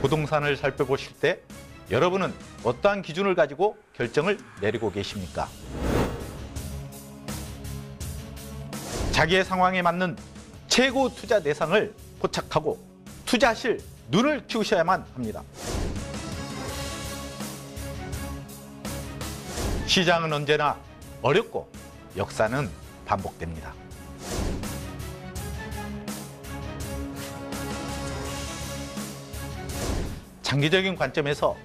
부동산을 살펴보실 때 여러분은 어떠한 기준을 가지고 결정을 내리고 계십니까? 자기의 상황에 맞는 최고 투자 대상을 포착하고 투자하실 눈을 키우셔야만 합니다. 시장은 언제나 어렵고 역사는 반복됩니다. 장기적인 관점에서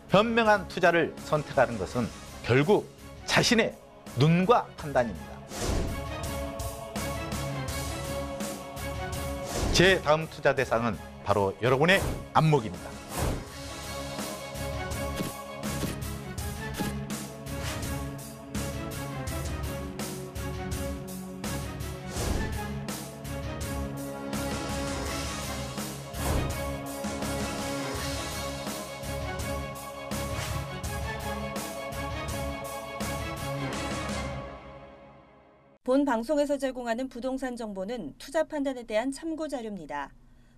현명한 투자를 선택하는 것은 결국 자신의 눈과 판단입니다. 제 다음 투자 대상은 바로 여러분의 안목입니다. 본 방송에서 제공하는 부동산 정보는 투자 판단에 대한 참고 자료입니다.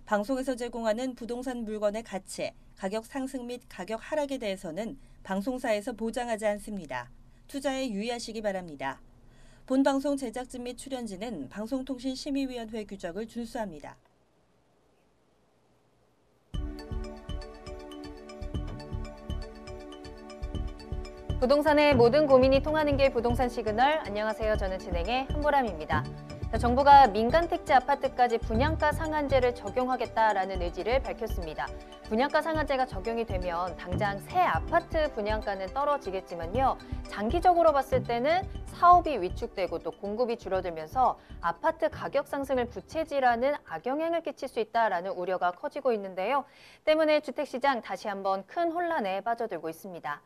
방송에서 제공하는 부동산 물건의 가치, 가격 상승 및 가격 하락에 대해서는 방송사에서 보장하지 않습니다. 투자에 유의하시기 바랍니다. 본 방송 제작진 및 출연진은 방송통신심의위원회 규정을 준수합니다. 부동산의 모든 고민이 통하는 길 부동산 시그널. 안녕하세요. 저는 진행의 한보람입니다. 정부가 민간 택지 아파트까지 분양가 상한제를 적용하겠다라는 의지를 밝혔습니다. 분양가 상한제가 적용이 되면 당장 새 아파트 분양가는 떨어지겠지만요. 장기적으로 봤을 때는 사업이 위축되고 또 공급이 줄어들면서 아파트 가격 상승을 부채질하는 악영향을 끼칠 수 있다라는 우려가 커지고 있는데요. 때문에 주택시장 다시 한번 큰 혼란에 빠져들고 있습니다.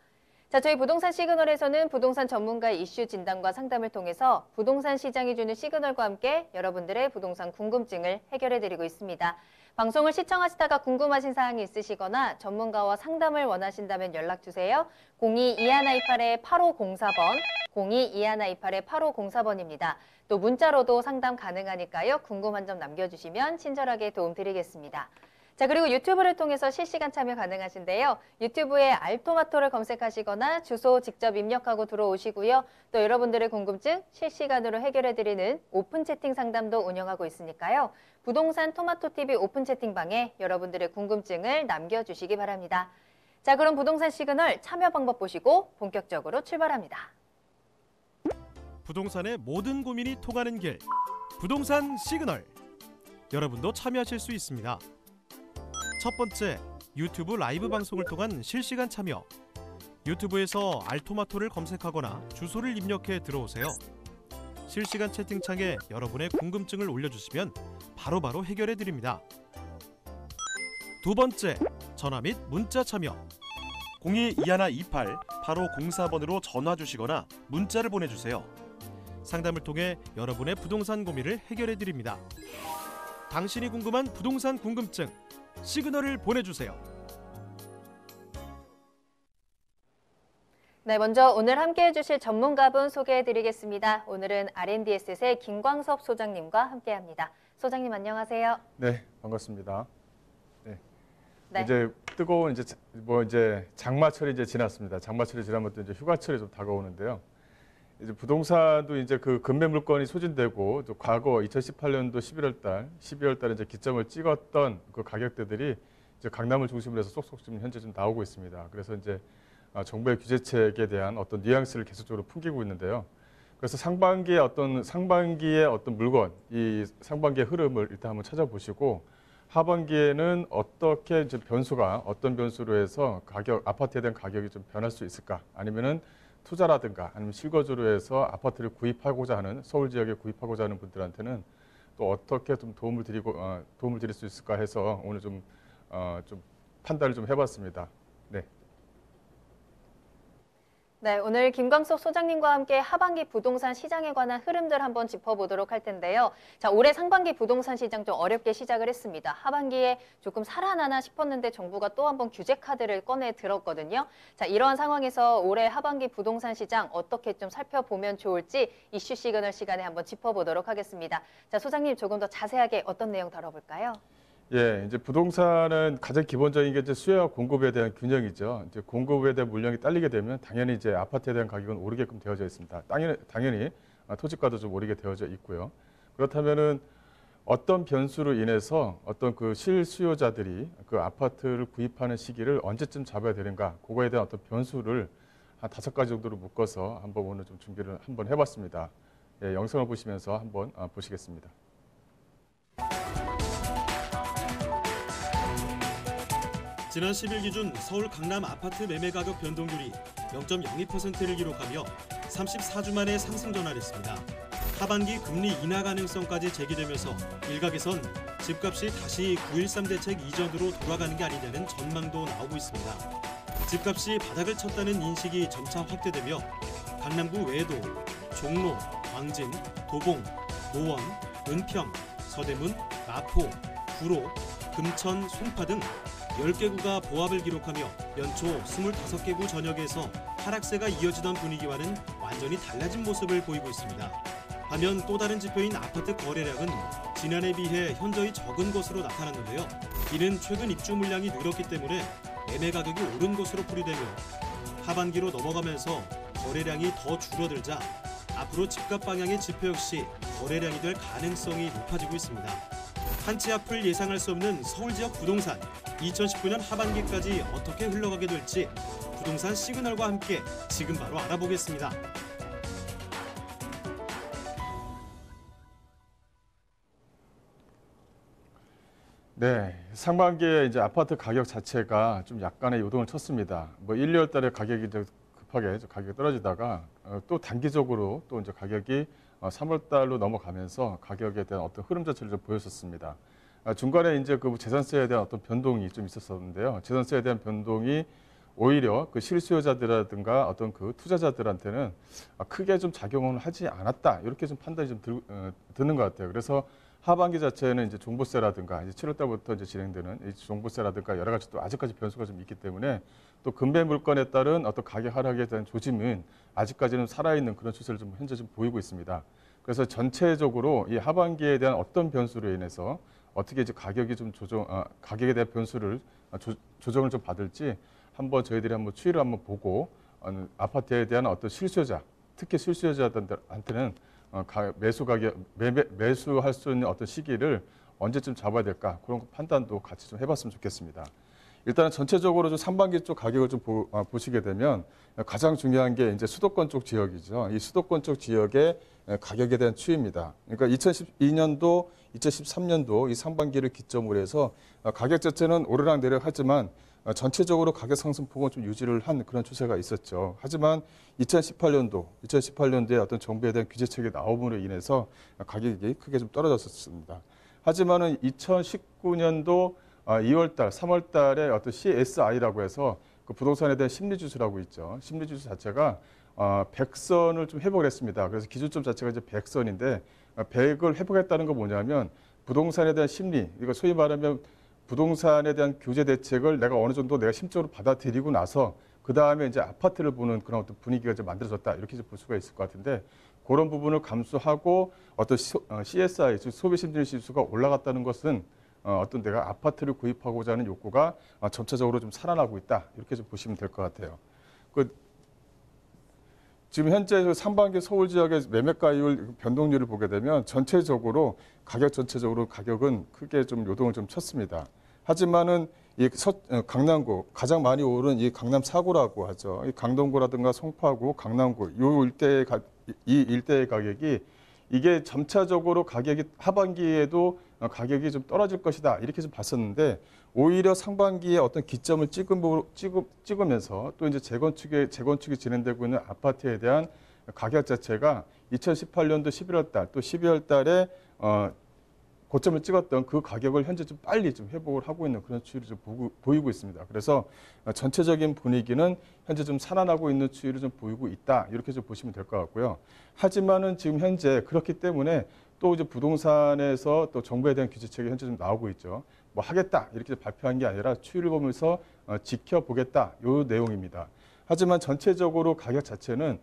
자, 저희 부동산 시그널에서는 부동산 전문가의 이슈 진단과 상담을 통해서 부동산 시장이 주는 시그널과 함께 여러분들의 부동산 궁금증을 해결해드리고 있습니다. 방송을 시청하시다가 궁금하신 사항이 있으시거나 전문가와 상담을 원하신다면 연락주세요. 02-2128-8504번, 02-2128-8504번입니다. 또 문자로도 상담 가능하니까요. 궁금한 점 남겨주시면 친절하게 도움드리겠습니다. 자, 그리고 유튜브를 통해서 실시간 참여 가능하신데요. 유튜브에 알토마토를 검색하시거나 주소 직접 입력하고 들어오시고요. 또 여러분들의 궁금증 실시간으로 해결해드리는 오픈 채팅 상담도 운영하고 있으니까요. 부동산 토마토TV 오픈 채팅방에 여러분들의 궁금증을 남겨주시기 바랍니다. 자, 그럼 부동산 시그널 참여 방법 보시고 본격적으로 출발합니다. 부동산의 모든 고민이 통하는 길, 부동산 시그널. 여러분도 참여하실 수 있습니다. 첫 번째, 유튜브 라이브 방송을 통한 실시간 참여. 유튜브에서 알토마토를 검색하거나 주소를 입력해 들어오세요. 실시간 채팅창에 여러분의 궁금증을 올려주시면 바로바로 해결해 드립니다. 두 번째, 전화 및 문자 참여. 02-2128-8504번으로 전화 주시거나 문자를 보내주세요. 상담을 통해 여러분의 부동산 고민을 해결해 드립니다. 당신이 궁금한 부동산 궁금증, 시그널을 보내주세요. 네, 먼저 오늘 함께해 주실 전문가분 소개해드리겠습니다. 오늘은 R&D에셋의 김광섭 소장님과 함께합니다. 소장님 안녕하세요. 네, 반갑습니다. 네. 네. 이제 뜨거운 이제 장마철이 이제 지났습니다. 장마철이 지나면 또 이제 휴가철이 좀 다가오는데요. 이제 부동산도 이제 그 금매 물건이 소진되고 또 과거 2018년도 12월 달에 이제 기점을 찍었던 그 가격대들이 이제 강남을 중심으로 해서 쏙쏙 지금 현재 좀 나오고 있습니다. 그래서 이제 정부의 규제책에 대한 어떤 뉘앙스를 계속적으로 풍기고 있는데요. 그래서 상반기의 어떤 물건, 이 상반기의 흐름을 일단 한번 찾아보시고 하반기에는 어떻게 이제 어떤 변수로 해서 아파트에 대한 가격이 좀 변할 수 있을까? 아니면은 투자라든가 아니면 실거주로 해서 아파트를 구입하고자 하는 서울 지역에 구입하고자 하는 분들한테는 또 어떻게 좀 도움을 드릴 수 있을까 해서 오늘 좀 판단을 좀 해봤습니다. 네. 네, 오늘 김광석 소장님과 함께 하반기 부동산 시장에 관한 흐름들 한번 짚어보도록 할 텐데요. 자, 올해 상반기 부동산 시장 좀 어렵게 시작을 했습니다. 하반기에 조금 살아나나 싶었는데 정부가 또 한번 규제 카드를 꺼내 들었거든요. 자, 이러한 상황에서 올해 하반기 부동산 시장 어떻게 좀 살펴보면 좋을지 이슈 시그널 시간에 한번 짚어보도록 하겠습니다. 자, 소장님 조금 더 자세하게 어떤 내용 다뤄볼까요? 예, 이제 부동산은 가장 기본적인 게 이제 수요와 공급에 대한 균형이죠. 이제 공급에 대한 물량이 딸리게 되면 당연히 이제 아파트에 대한 가격은 오르게끔 되어져 있습니다. 당연히 토지가도 좀 오르게 되어져 있고요. 그렇다면은 어떤 변수로 인해서 어떤 그 실수요자들이 그 아파트를 구입하는 시기를 언제쯤 잡아야 되는가, 그거에 대한 어떤 변수를 한 5가지 정도로 묶어서 한번 오늘 좀 준비를 한번 해봤습니다. 예, 영상을 보시면서 한번 보시겠습니다. 지난 10일 기준 서울 강남 아파트 매매 가격 변동률이 0.02%를 기록하며 34주 만에 상승 전환했습니다. 하반기 금리 인하 가능성까지 제기되면서 일각에선 집값이 다시 9.13 대책 이전으로 돌아가는 게 아니냐는 전망도 나오고 있습니다. 집값이 바닥을 쳤다는 인식이 점차 확대되며 강남구 외에도 종로, 광진, 도봉, 노원, 은평, 서대문, 마포, 구로, 금천, 송파 등 10개구가 보합을 기록하며 연초 25개구 전역에서 하락세가 이어지던 분위기와는 완전히 달라진 모습을 보이고 있습니다. 반면 또 다른 지표인 아파트 거래량은 지난해에 비해 현저히 적은 것으로 나타났는데요. 이는 최근 입주 물량이 늘었기 때문에 매매 가격이 오른 것으로 풀이되며 하반기로 넘어가면서 거래량이 더 줄어들자 앞으로 집값 방향의 지표 역시 거래량이 될 가능성이 높아지고 있습니다. 한치 앞을 예상할 수 없는 서울 지역 부동산, 2019년 하반기까지 어떻게 흘러가게 될지 부동산 시그널과 함께 지금 바로 알아보겠습니다. 네, 상반기에 이제 아파트 가격 자체가 좀 약간의 요동을 쳤습니다. 뭐 1, 2월 달에 가격이 이제 급하게 가격이 떨어지다가 또 단기적으로 또 이제 가격이 3월 달로 넘어가면서 가격에 대한 어떤 흐름 자체를 좀 보였었습니다. 중간에 이제 그 재산세에 대한 어떤 변동이 좀 있었었는데요. 재산세에 대한 변동이 오히려 그 실수요자들이라든가 어떤 그 투자자들한테는 크게 좀 작용을 하지 않았다, 이렇게 좀 판단이 좀 드는 것 같아요. 그래서 하반기 자체는 이제 종부세라든가 이제 7월 달부터 이제 진행되는 이 종부세라든가 여러 가지 또 아직까지 변수가 좀 있기 때문에 또 금배 물건에 따른 어떤 가격 하락에 대한 조짐은 아직까지는 살아있는 그런 추세를 좀 현재 좀 보이고 있습니다. 그래서 전체적으로 이 하반기에 대한 어떤 변수로 인해서 어떻게 이제 가격이 좀 가격에 대한 변수를 조정을 좀 받을지 한번 저희들이 한번 추이를 한번 보고 아파트에 대한 어떤 실수요자, 특히 실수요자들한테는 매수할 수 있는 어떤 시기를 언제쯤 잡아야 될까, 그런 판단도 같이 좀 해봤으면 좋겠습니다. 일단은 전체적으로 좀 상반기 쪽 가격을 좀 보시게 되면 가장 중요한 게 이제 수도권 쪽 지역이죠. 이 수도권 쪽 지역의 가격에 대한 추이입니다. 그러니까 2012년도, 2013년도 이 상반기를 기점으로 해서 가격 자체는 오르락내리락 하지만 전체적으로 가격 상승폭은 좀 유지를 한 그런 추세가 있었죠. 하지만 2018년도에 어떤 정부에 대한 규제책이 나옴으로 인해서 가격이 크게 좀 떨어졌었습니다. 하지만은 2019년도 2월달, 3월달에 어떤 CSI라고 해서 그 부동산에 대한 심리지수라고 있죠. 심리지수 자체가 100선을 좀 회복을 했습니다. 그래서 기준점 자체가 이제 100선인데 100을 회복했다는 건 뭐냐면 부동산에 대한 심리, 이거 소위 말하면 부동산에 대한 규제 대책을 내가 어느 정도 내가 심적으로 받아들이고 나서 그 다음에 이제 아파트를 보는 그런 어떤 분위기가 이제 만들어졌다, 이렇게 이제 볼 수가 있을 것 같은데, 그런 부분을 감수하고 어떤 CSI, 즉 소비심리지수가 올라갔다는 것은 어떤 내가 아파트를 구입하고자 하는 욕구가 점차적으로 좀 살아나고 있다, 이렇게 좀 보시면 될 것 같아요. 지금 현재 상반기 서울 지역의 매매가율 변동률을 보게 되면 전체적으로 가격은 크게 좀 요동을 좀 쳤습니다. 하지만은 이 강남구 가장 많이 오른 이 강남 4구라고 하죠. 이 강동구라든가 송파구, 강남구 이 일대의 가격이 이게 점차적으로 가격이 하반기에도 가격이 좀 떨어질 것이다, 이렇게 좀 봤었는데 오히려 상반기에 어떤 기점을 찍으면서 또 이제 재건축이 진행되고 있는 아파트에 대한 가격 자체가 2018년도 11월 달 또 12월 달에 고점을 찍었던 그 가격을 현재 좀 빨리 좀 회복을 하고 있는 그런 추이를 좀 보이고 있습니다. 그래서 전체적인 분위기는 현재 좀 살아나고 있는 추이를 좀 보이고 있다, 이렇게 좀 보시면 될 것 같고요. 하지만은 지금 현재 그렇기 때문에 또 이제 부동산에서 또 정부에 대한 규제책이 현재 좀 나오고 있죠. 뭐 하겠다, 이렇게 발표한 게 아니라 추이를 보면서 지켜보겠다, 요 내용입니다. 하지만 전체적으로 가격 자체는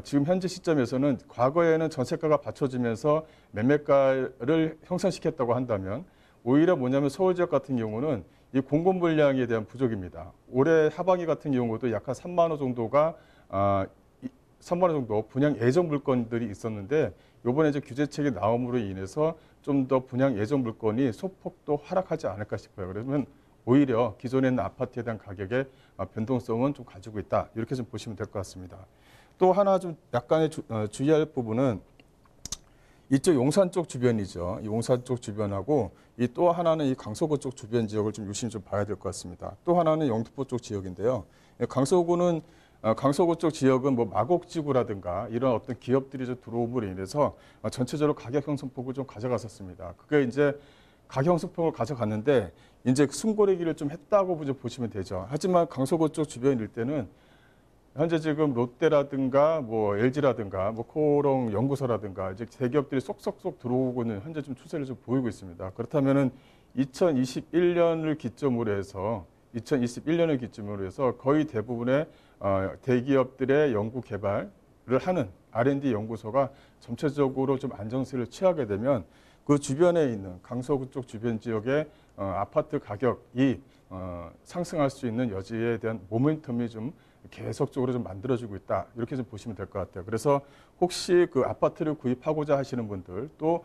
지금 현재 시점에서는 과거에는 전세가가 받쳐지면서 매매가를 형성시켰다고 한다면 오히려 뭐냐면 서울 지역 같은 경우는 이 공급 물량에 대한 부족입니다. 올해 하반기 같은 경우도 약 한 3만 호 정도가 3만 호 정도 분양 예정 물건들이 있었는데 이번에 이제 규제책이 나옴으로 인해서 좀 더 분양 예정 물건이 소폭도 하락하지 않을까 싶어요. 그러면 오히려 기존에 있는 아파트에 대한 가격의 변동성은 좀 가지고 있다. 이렇게 좀 보시면 될 것 같습니다. 또 하나 좀 약간의 주의할 부분은 이쪽 용산 쪽 주변이죠. 용산 쪽 주변하고 이 또 하나는 이 강서구 쪽 주변 지역을 좀 유심히 좀 봐야 될 것 같습니다. 또 하나는 영등포 쪽 지역인데요. 강서구 쪽 지역은 뭐 마곡지구라든가 이런 어떤 기업들이 좀 들어옴으로 인해서 전체적으로 가격 형성폭을 좀 가져갔었습니다. 그게 이제 가격 형성폭을 가져갔는데 이제 숨고르기를 좀 했다고 보시면 되죠. 하지만 강서구 쪽 주변일 때는 현재 지금 롯데라든가 뭐 LG라든가 뭐 코오롱 연구소라든가 이제 대기업들이 쏙쏙쏙 들어오고는 현재 좀 추세를 좀 보이고 있습니다. 그렇다면은 2021년을 기점으로 해서 거의 대부분의 대기업들의 연구 개발을 하는 R&D 연구소가 전체적으로 좀 안정세를 취하게 되면 그 주변에 있는 강서구 쪽 주변 지역의 아파트 가격이 상승할 수 있는 여지에 대한 모멘텀이 좀 계속적으로 좀 만들어지고 있다. 이렇게 좀 보시면 될 것 같아요. 그래서 혹시 그 아파트를 구입하고자 하시는 분들 또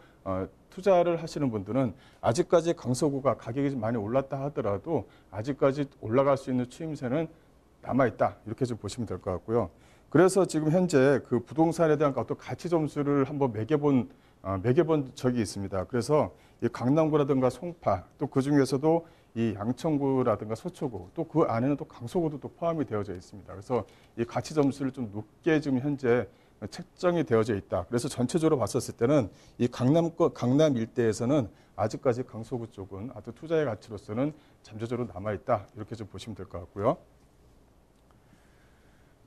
투자를 하시는 분들은 아직까지 강서구가 가격이 좀 많이 올랐다 하더라도 아직까지 올라갈 수 있는 추임새는 남아있다. 이렇게 좀 보시면 될 것 같고요. 그래서 지금 현재 그 부동산에 대한 어떤 가치 점수를 한번 매겨본 적이 있습니다. 그래서 이 강남구라든가 송파 또 그 중에서도 이 양천구라든가 서초구 또 그 안에는 또 강서구도 또 포함이 되어져 있습니다. 그래서 이 가치 점수를 좀 높게 지금 현재 책정이 되어져 있다. 그래서 전체적으로 봤었을 때는 이 강남 일대에서는 아직까지 강서구 쪽은 아주 투자의 가치로서는 잠재적으로 남아 있다. 이렇게 좀 보시면 될 것 같고요.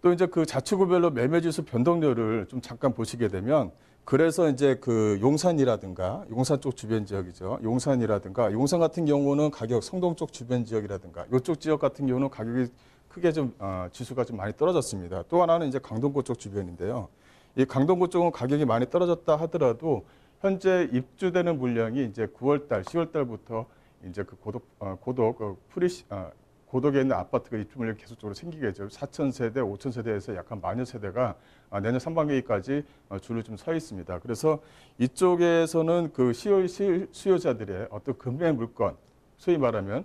또 이제 그 자치구별로 매매지수 변동률을 좀 잠깐 보시게 되면 그래서 이제 그 용산이라든가 용산 쪽 주변 지역이죠. 용산 같은 경우는 가격 성동 쪽 주변 지역이라든가 이쪽 지역 같은 경우는 가격이 크게 좀 지수가 좀 많이 떨어졌습니다. 또 하나는 이제 강동구 쪽 주변인데요. 이 강동구 쪽은 가격이 많이 떨어졌다 하더라도 현재 입주되는 물량이 이제 9월달, 10월달부터 이제 그 고독에 있는 아파트가 입주 물량이 계속적으로 생기겠죠. 4,000세대, 5,000세대에서 약간 만여 세대가 내년 상반기까지 줄을 좀 서 있습니다. 그래서 이쪽에서는 그 수요자들의 어떤 금매 물건, 소위 말하면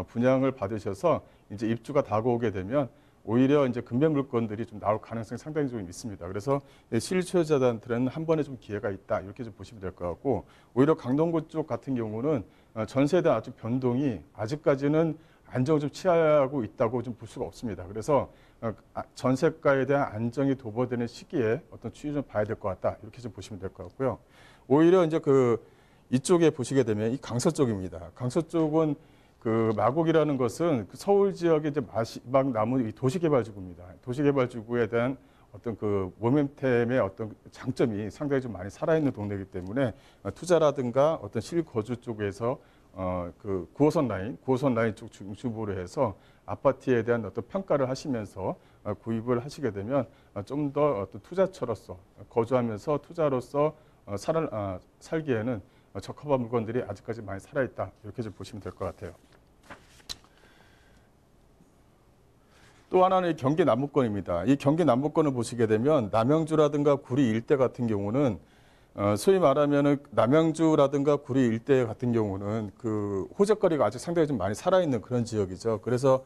분양을 받으셔서 이제 입주가 다가오게 되면 오히려 이제 금매 물건들이 좀 나올 가능성이 상당히 좀 있습니다. 그래서 실수요자들한테는 한 번에 좀 기회가 있다 이렇게 좀 보시면 될 것 같고 오히려 강동구 쪽 같은 경우는 전세에 대한 아주 변동이 아직까지는 안정을 좀 취하고 있다고 좀 볼 수가 없습니다. 그래서 전세가에 대한 안정이 도보되는 시기에 어떤 추이를 좀 봐야 될 것 같다. 이렇게 좀 보시면 될 것 같고요. 오히려 이제 이쪽에 보시게 되면 이 강서 쪽입니다. 강서 쪽은 그 마곡이라는 것은 서울 지역의 이제 마지막 남은 이 도시개발지구입니다. 도시개발지구에 대한 어떤 그 모멘텀의 어떤 장점이 상당히 좀 많이 살아있는 동네이기 때문에 투자라든가 어떤 실거주 쪽에서 그 9호선 라인 쪽 중심으로 해서 아파트에 대한 어떤 평가를 하시면서 구입을 하시게 되면 좀 더 어떤 투자처로서 거주하면서 투자로서 살기에는 적합한 물건들이 아직까지 많이 살아있다. 이렇게 좀 보시면 될 것 같아요. 또 하나는 이 경기 남부권입니다. 이 경기 남부권을 보시게 되면 남양주라든가 구리 일대 같은 경우는 소위 말하면은 남양주라든가 구리 일대 같은 경우는 그 호재거리가 아직 상당히 좀 많이 살아있는 그런 지역이죠. 그래서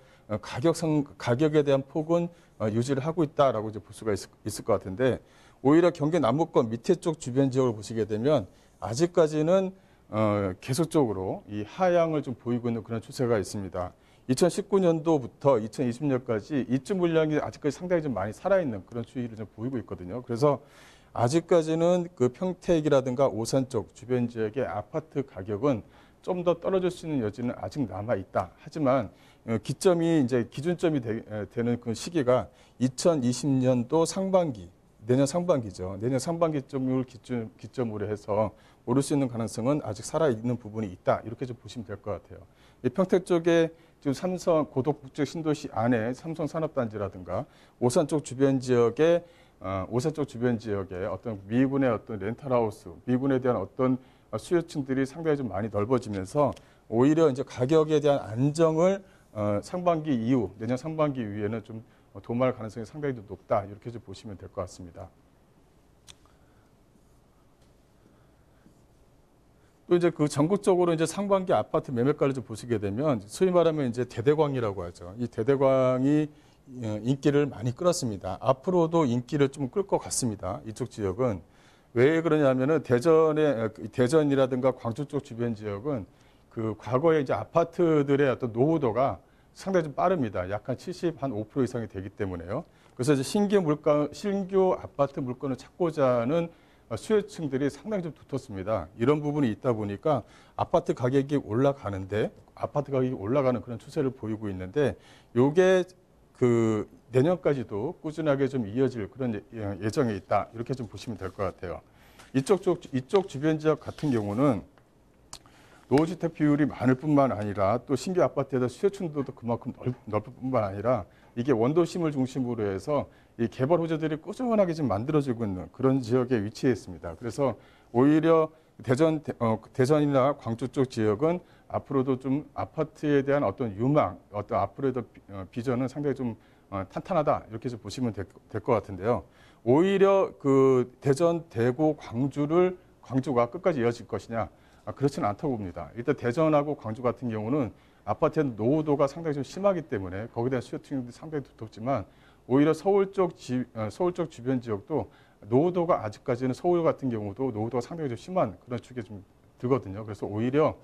가격에 대한 폭은 유지를 하고 있다라고 이제 볼 수가 있을 것 같은데 오히려 경기 남부권 밑에 쪽 주변 지역을 보시게 되면 아직까지는 계속적으로 이 하향을 좀 보이고 있는 그런 추세가 있습니다. 2019년도부터 2020년까지 입주 물량이 아직까지 상당히 좀 많이 살아있는 그런 추이를 좀 보이고 있거든요. 그래서 아직까지는 그 평택이라든가 오산 쪽 주변 지역의 아파트 가격은 좀 더 떨어질 수 있는 여지는 아직 남아 있다. 하지만 기준점이 되는 그 시기가 2020년도 상반기, 내년 상반기죠. 내년 상반기 쪽을 기점으로 해서 오를 수 있는 가능성은 아직 살아있는 부분이 있다. 이렇게 좀 보시면 될 것 같아요. 이 평택 쪽에 지금 삼성 고덕국제 신도시 안에 삼성 산업단지라든가 오산 쪽 주변 지역에 어떤 미군의 어떤 렌탈하우스, 미군에 대한 어떤 수요층들이 상당히 좀 많이 넓어지면서 오히려 이제 가격에 대한 안정을 상반기 이후, 내년 상반기 이후에는 좀 도모할 가능성이 상당히 좀 높다. 이렇게 좀 보시면 될 것 같습니다. 또 이제 그 전국적으로 이제 상반기 아파트 매매가를 좀 보시게 되면 소위 말하면 이제 대대광이라고 하죠. 이 대대광이 인기를 많이 끌었습니다. 앞으로도 인기를 좀 끌 것 같습니다. 이쪽 지역은 왜 그러냐면은 대전이라든가 광주 쪽 주변 지역은 그 과거에 이제 아파트들의 어떤 노후도가 상당히 좀 빠릅니다. 약 한 5% 이상이 되기 때문에요. 그래서 이제 신규 아파트 물건을 찾고자 하는 수요층들이 상당히 좀 두텁습니다. 이런 부분이 있다 보니까 아파트 가격이 올라가는 그런 추세를 보이고 있는데 요게 그 내년까지도 꾸준하게 좀 이어질 그런 예정에 있다. 이렇게 좀 보시면 될 것 같아요. 이쪽 주변 지역 같은 경우는 노후주택 비율이 많을 뿐만 아니라 또 신규 아파트에다 수요층도 그만큼 넓을 뿐만 아니라 이게 원도심을 중심으로 해서 이 개발 호재들이 꾸준하게 지금 만들어지고 있는 그런 지역에 위치해 있습니다. 그래서 오히려 대전이나 광주 쪽 지역은 앞으로도 좀 아파트에 대한 어떤 유망, 어떤 앞으로의 비전은 상당히 좀 탄탄하다 이렇게 좀 보시면 될 것 같은데요. 오히려 그 대전, 대구, 광주가 끝까지 이어질 것이냐? 그렇지는 않다고 봅니다. 일단 대전하고 광주 같은 경우는 아파트의 노후도가 상당히 좀 심하기 때문에 거기에 대한 수요층이 상당히 두텁지만 오히려 서울 쪽 주변 지역도 노후도가 아직까지는 서울 같은 경우도 노후도가 상당히 좀 심한 그런 축에 좀 들거든요. 그래서 오히려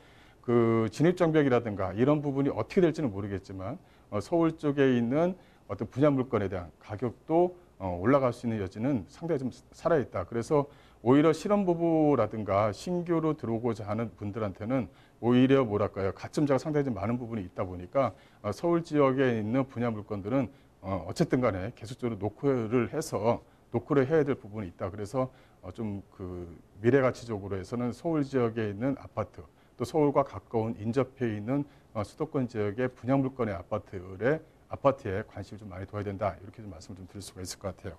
그 진입장벽이라든가 이런 부분이 어떻게 될지는 모르겠지만 서울 쪽에 있는 어떤 분양 물건에 대한 가격도 올라갈 수 있는 여지는 상당히 좀 살아있다. 그래서 오히려 실업부부라든가 신규로 들어오고자 하는 분들한테는 오히려 뭐랄까요, 가점자가 상당히 좀 많은 부분이 있다 보니까 서울 지역에 있는 분양 물건들은 어쨌든 간에 계속적으로 노크를 해야 될 부분이 있다. 그래서 좀 그 미래 가치적으로 해서는 서울 지역에 있는 아파트, 또 서울과 가까운 인접해 있는 수도권 지역의 분양 물건의 아파트에 관심을 좀 많이 둬야 된다. 이렇게 좀 말씀을 좀 드릴 수가 있을 것 같아요.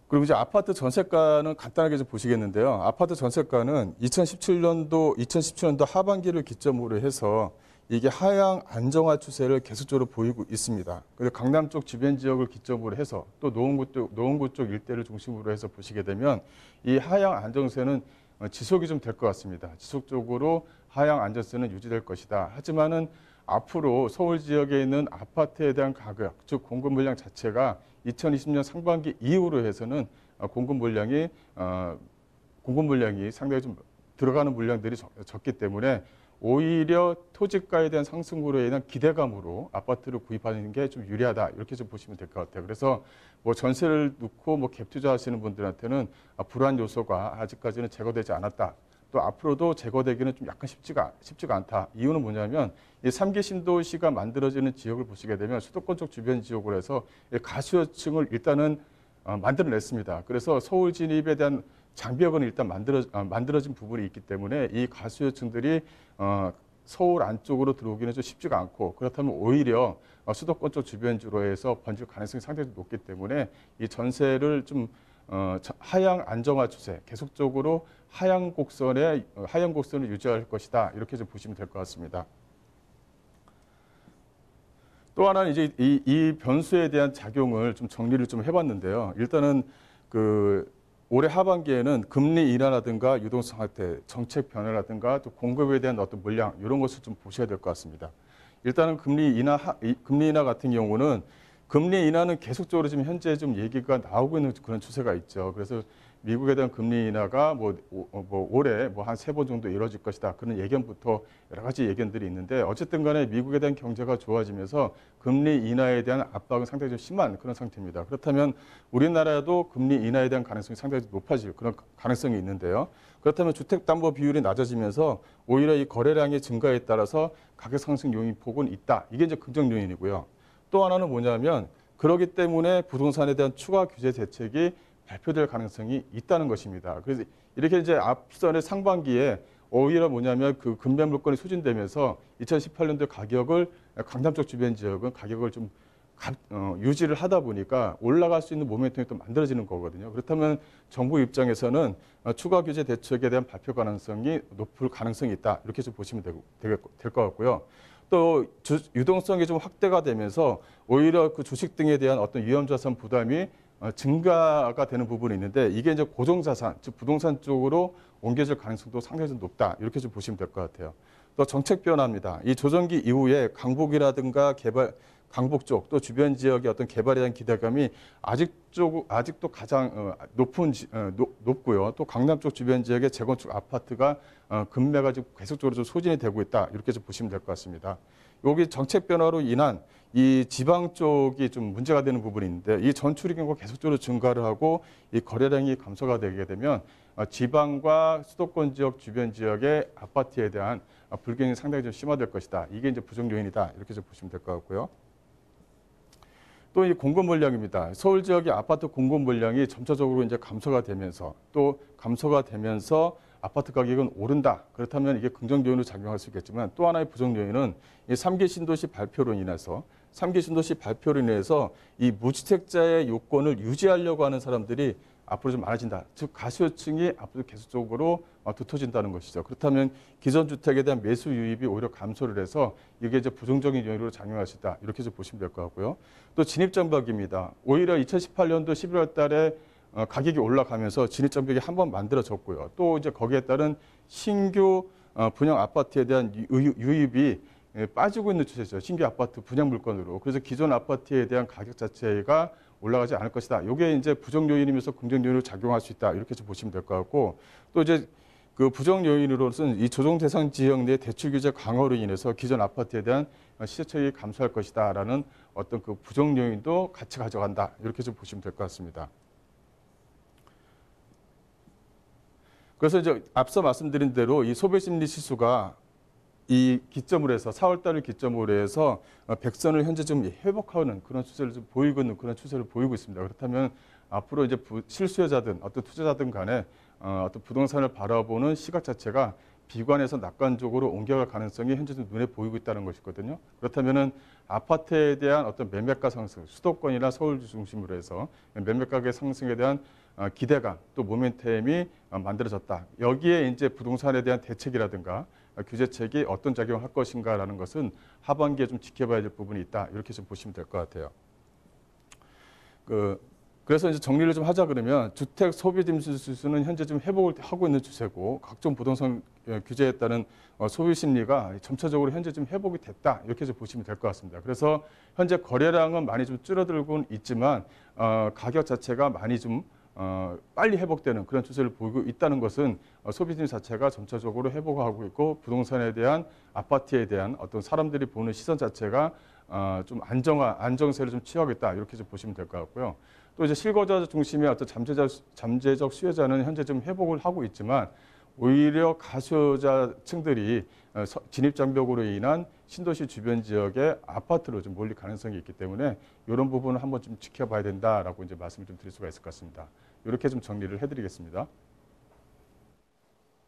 그리고 이제 아파트 전세가는 간단하게 좀 보시겠는데요. 아파트 전세가는 2017년도 하반기를 기점으로 해서 이게 하향 안정화 추세를 계속적으로 보이고 있습니다. 그래서 강남 쪽 주변 지역을 기점으로 해서 또 노원구 쪽 일대를 중심으로 해서 보시게 되면 이 하향 안정세는 지속이 좀 될 것 같습니다. 지속적으로 하향 안정세는 유지될 것이다. 하지만은 앞으로 서울 지역에 있는 아파트에 대한 가격, 즉 공급 물량 자체가 2020년 상반기 이후로 해서는 공급 물량이 상당히 좀 들어가는 물량들이 적기 때문에 오히려 토지가에 대한 상승으로 인한 기대감으로 아파트를 구입하는 게 좀 유리하다. 이렇게 좀 보시면 될 것 같아요. 그래서 뭐 전세를 넣고 뭐 갭 투자하시는 분들한테는 불안 요소가 아직까지는 제거되지 않았다. 또 앞으로도 제거되기는 좀 약간 쉽지가 않다. 이유는 뭐냐면 이 3기 신도시가 만들어지는 지역을 보시게 되면 수도권 쪽 주변 지역으로 해서 가수요층을 일단은 만들어냈습니다. 그래서 서울 진입에 대한 장벽은 일단 만들어진 부분이 있기 때문에 이 가수요층들이 서울 안쪽으로 들어오기는 좀 쉽지가 않고 그렇다면 오히려 수도권 쪽 주변주로 해서 번질 가능성이 상당히 높기 때문에 이 전세를 좀 하향 안정화 추세, 계속적으로 하향 곡선을 유지할 것이다. 이렇게 좀 보시면 될 것 같습니다. 또 하나는 이제 이 변수에 대한 작용을 좀 정리를 좀 해봤는데요. 일단은 올해 하반기에는 금리 인하라든가 유동성 확대, 정책 변화라든가 또 공급에 대한 어떤 물량 이런 것을 좀 보셔야 될 것 같습니다. 일단은 금리 인하 같은 경우는 금리 인하는 계속적으로 지금 현재 좀 얘기가 나오고 있는 그런 추세가 있죠. 그래서 미국에 대한 금리 인하가 올해 한 3번 정도 이루어질 것이다. 그런 예견부터 여러 가지 예견들이 있는데 어쨌든 간에 미국에 대한 경제가 좋아지면서 금리 인하에 대한 압박은 상당히 좀 심한 그런 상태입니다. 그렇다면 우리나라도 금리 인하에 대한 가능성이 상당히 높아질 그런 가능성이 있는데요. 그렇다면 주택담보 비율이 낮아지면서 오히려 이 거래량의 증가에 따라서 가격 상승 요인 폭은 있다. 이게 이제 긍정 요인이고요. 또 하나는 뭐냐면 그렇기 때문에 부동산에 대한 추가 규제 대책이 발표될 가능성이 있다는 것입니다. 그래서 이렇게 이제 앞선의 상반기에 오히려 뭐냐면 그 금매 물건이 소진되면서 2018년도 가격을 강남 쪽 주변 지역은 가격을 좀 유지를 하다 보니까 올라갈 수 있는 모멘텀이 또 만들어지는 거거든요. 그렇다면 정부 입장에서는 추가 규제 대책에 대한 발표 가능성이 높을 가능성이 있다. 이렇게 좀 보시면 될 것 같고요. 또 유동성이 좀 확대가 되면서 오히려 그 주식 등에 대한 어떤 위험자산 부담이 증가가 되는 부분이 있는데 이게 이제 고정자산, 즉 부동산 쪽으로 옮겨질 가능성도 상당히 좀 높다. 이렇게 좀 보시면 될 것 같아요. 또 정책 변화입니다. 이 조정기 이후에 강북이라든가 강북 쪽 또 주변 지역의 어떤 개발에 대한 기대감이 아직도 가장 높고요. 또 강남 쪽 주변 지역의 재건축 아파트가 급매가 지금 계속적으로 좀 소진이 되고 있다. 이렇게 좀 보시면 될 것 같습니다. 여기 정책 변화로 인한 이 지방 쪽이 좀 문제가 되는 부분이 있는데 이 전출입 경우가 계속적으로 증가를 하고 이 거래량이 감소가 되게 되면 지방과 수도권 지역 주변 지역의 아파트에 대한 불경이 상당히 좀 심화될 것이다. 이게 이제 부정 요인이다. 이렇게 좀 보시면 될 것 같고요. 또 이 공급 물량입니다. 서울 지역의 아파트 공급 물량이 점차적으로 이제 감소가 되면서 아파트 가격은 오른다. 그렇다면 이게 긍정 요인으로 작용할 수 있겠지만 또 하나의 부정 요인은 이 3기 신도시 발표로 인해서 이 무주택자의 요건을 유지하려고 하는 사람들이 앞으로 좀 많아진다. 즉 가수요층이 앞으로 계속적으로 두터진다는 것이죠. 그렇다면 기존 주택에 대한 매수 유입이 오히려 감소를 해서 이게 이제 부정적인 요인으로 작용할 수 있다. 이렇게 좀 보시면 될 것 같고요. 또 진입장벽입니다. 오히려 2018년도 11월 달에 가격이 올라가면서 진입장벽이 한번 만들어졌고요. 또 이제 거기에 따른 신규 분양 아파트에 대한 유입이 빠지고 있는 추세죠. 신규 아파트 분양 물건으로. 그래서 기존 아파트에 대한 가격 자체가 올라가지 않을 것이다. 이게 이제 부정 요인이면서 긍정 요인으로 작용할 수 있다. 이렇게 좀 보시면 될 것 같고 또 이제 그 부정 요인으로서는 이 조정 대상 지역 내 대출 규제 강화로 인해서 기존 아파트에 대한 시세차익이 감소할 것이다라는 어떤 그 부정 요인도 같이 가져간다. 이렇게 좀 보시면 될 것 같습니다. 그래서 이제 앞서 말씀드린 대로 이 소비 심리 지수가 이 기점으로 해서 4월 달을 기점으로 해서 백선을 현재 좀 회복하는 그런 추세를 좀 보이고 있는 그런 추세를 보이고 있습니다. 그렇다면 앞으로 이제 실수요자든 어떤 투자자든 간에 어떤 부동산을 바라보는 시각 자체가 비관에서 낙관적으로 옮겨갈 가능성이 현재 좀 눈에 보이고 있다는 것이거든요. 그렇다면은 아파트에 대한 어떤 매매가 상승, 수도권이나 서울 중심으로 해서 매매가격 상승에 대한 기대감 또 모멘텀이 만들어졌다. 여기에 이제 부동산에 대한 대책이라든가 규제책이 어떤 작용을 할 것인가라는 것은 하반기에 좀 지켜봐야 될 부분이 있다. 이렇게 좀 보시면 될 것 같아요. 그래서 이제 정리를 좀 하자 그러면 주택 소비 지수는 현재 좀 회복을 하고 있는 추세고 각종 부동산 규제에 따른 소비 심리가 점차적으로 현재 좀 회복이 됐다. 이렇게 좀 보시면 될 것 같습니다. 그래서 현재 거래량은 많이 좀 줄어들고 있지만 가격 자체가 많이 좀 빨리 회복되는 그런 추세를 보이고 있다는 것은 소비심 자체가 점차적으로 회복하고 있고 부동산에 대한 아파트에 대한 어떤 사람들이 보는 시선 자체가 좀 안정세를 좀 취하고 있다. 이렇게 좀 보시면 될 것 같고요. 또 이제 실거주자 중심의 어떤 잠재적 수요자는 현재 좀 회복을 하고 있지만 오히려 가수요자층들이 진입장벽으로 인한 신도시 주변 지역의 아파트로 좀 몰릴 가능성이 있기 때문에 이런 부분을 한번 좀 지켜봐야 된다라고 이제 말씀을 좀 드릴 수가 있을 것 같습니다. 이렇게 좀 정리를 해드리겠습니다.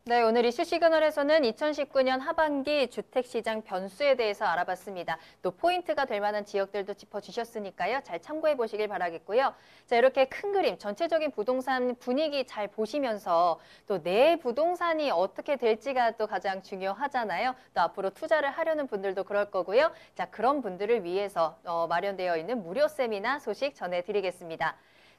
네, 오늘 이슈 시그널에서는 2019년 하반기 주택시장 변수에 대해서 알아봤습니다. 또 포인트가 될 만한 지역들도 짚어주셨으니까요. 잘 참고해 보시길 바라겠고요. 자, 이렇게 큰 그림, 전체적인 부동산 분위기 잘 보시면서 또 내 부동산이 어떻게 될지가 또 가장 중요하잖아요. 또 앞으로 투자를 하려는 분들도 그럴 거고요. 자, 그런 분들을 위해서 마련되어 있는 무료 세미나 소식 전해드리겠습니다.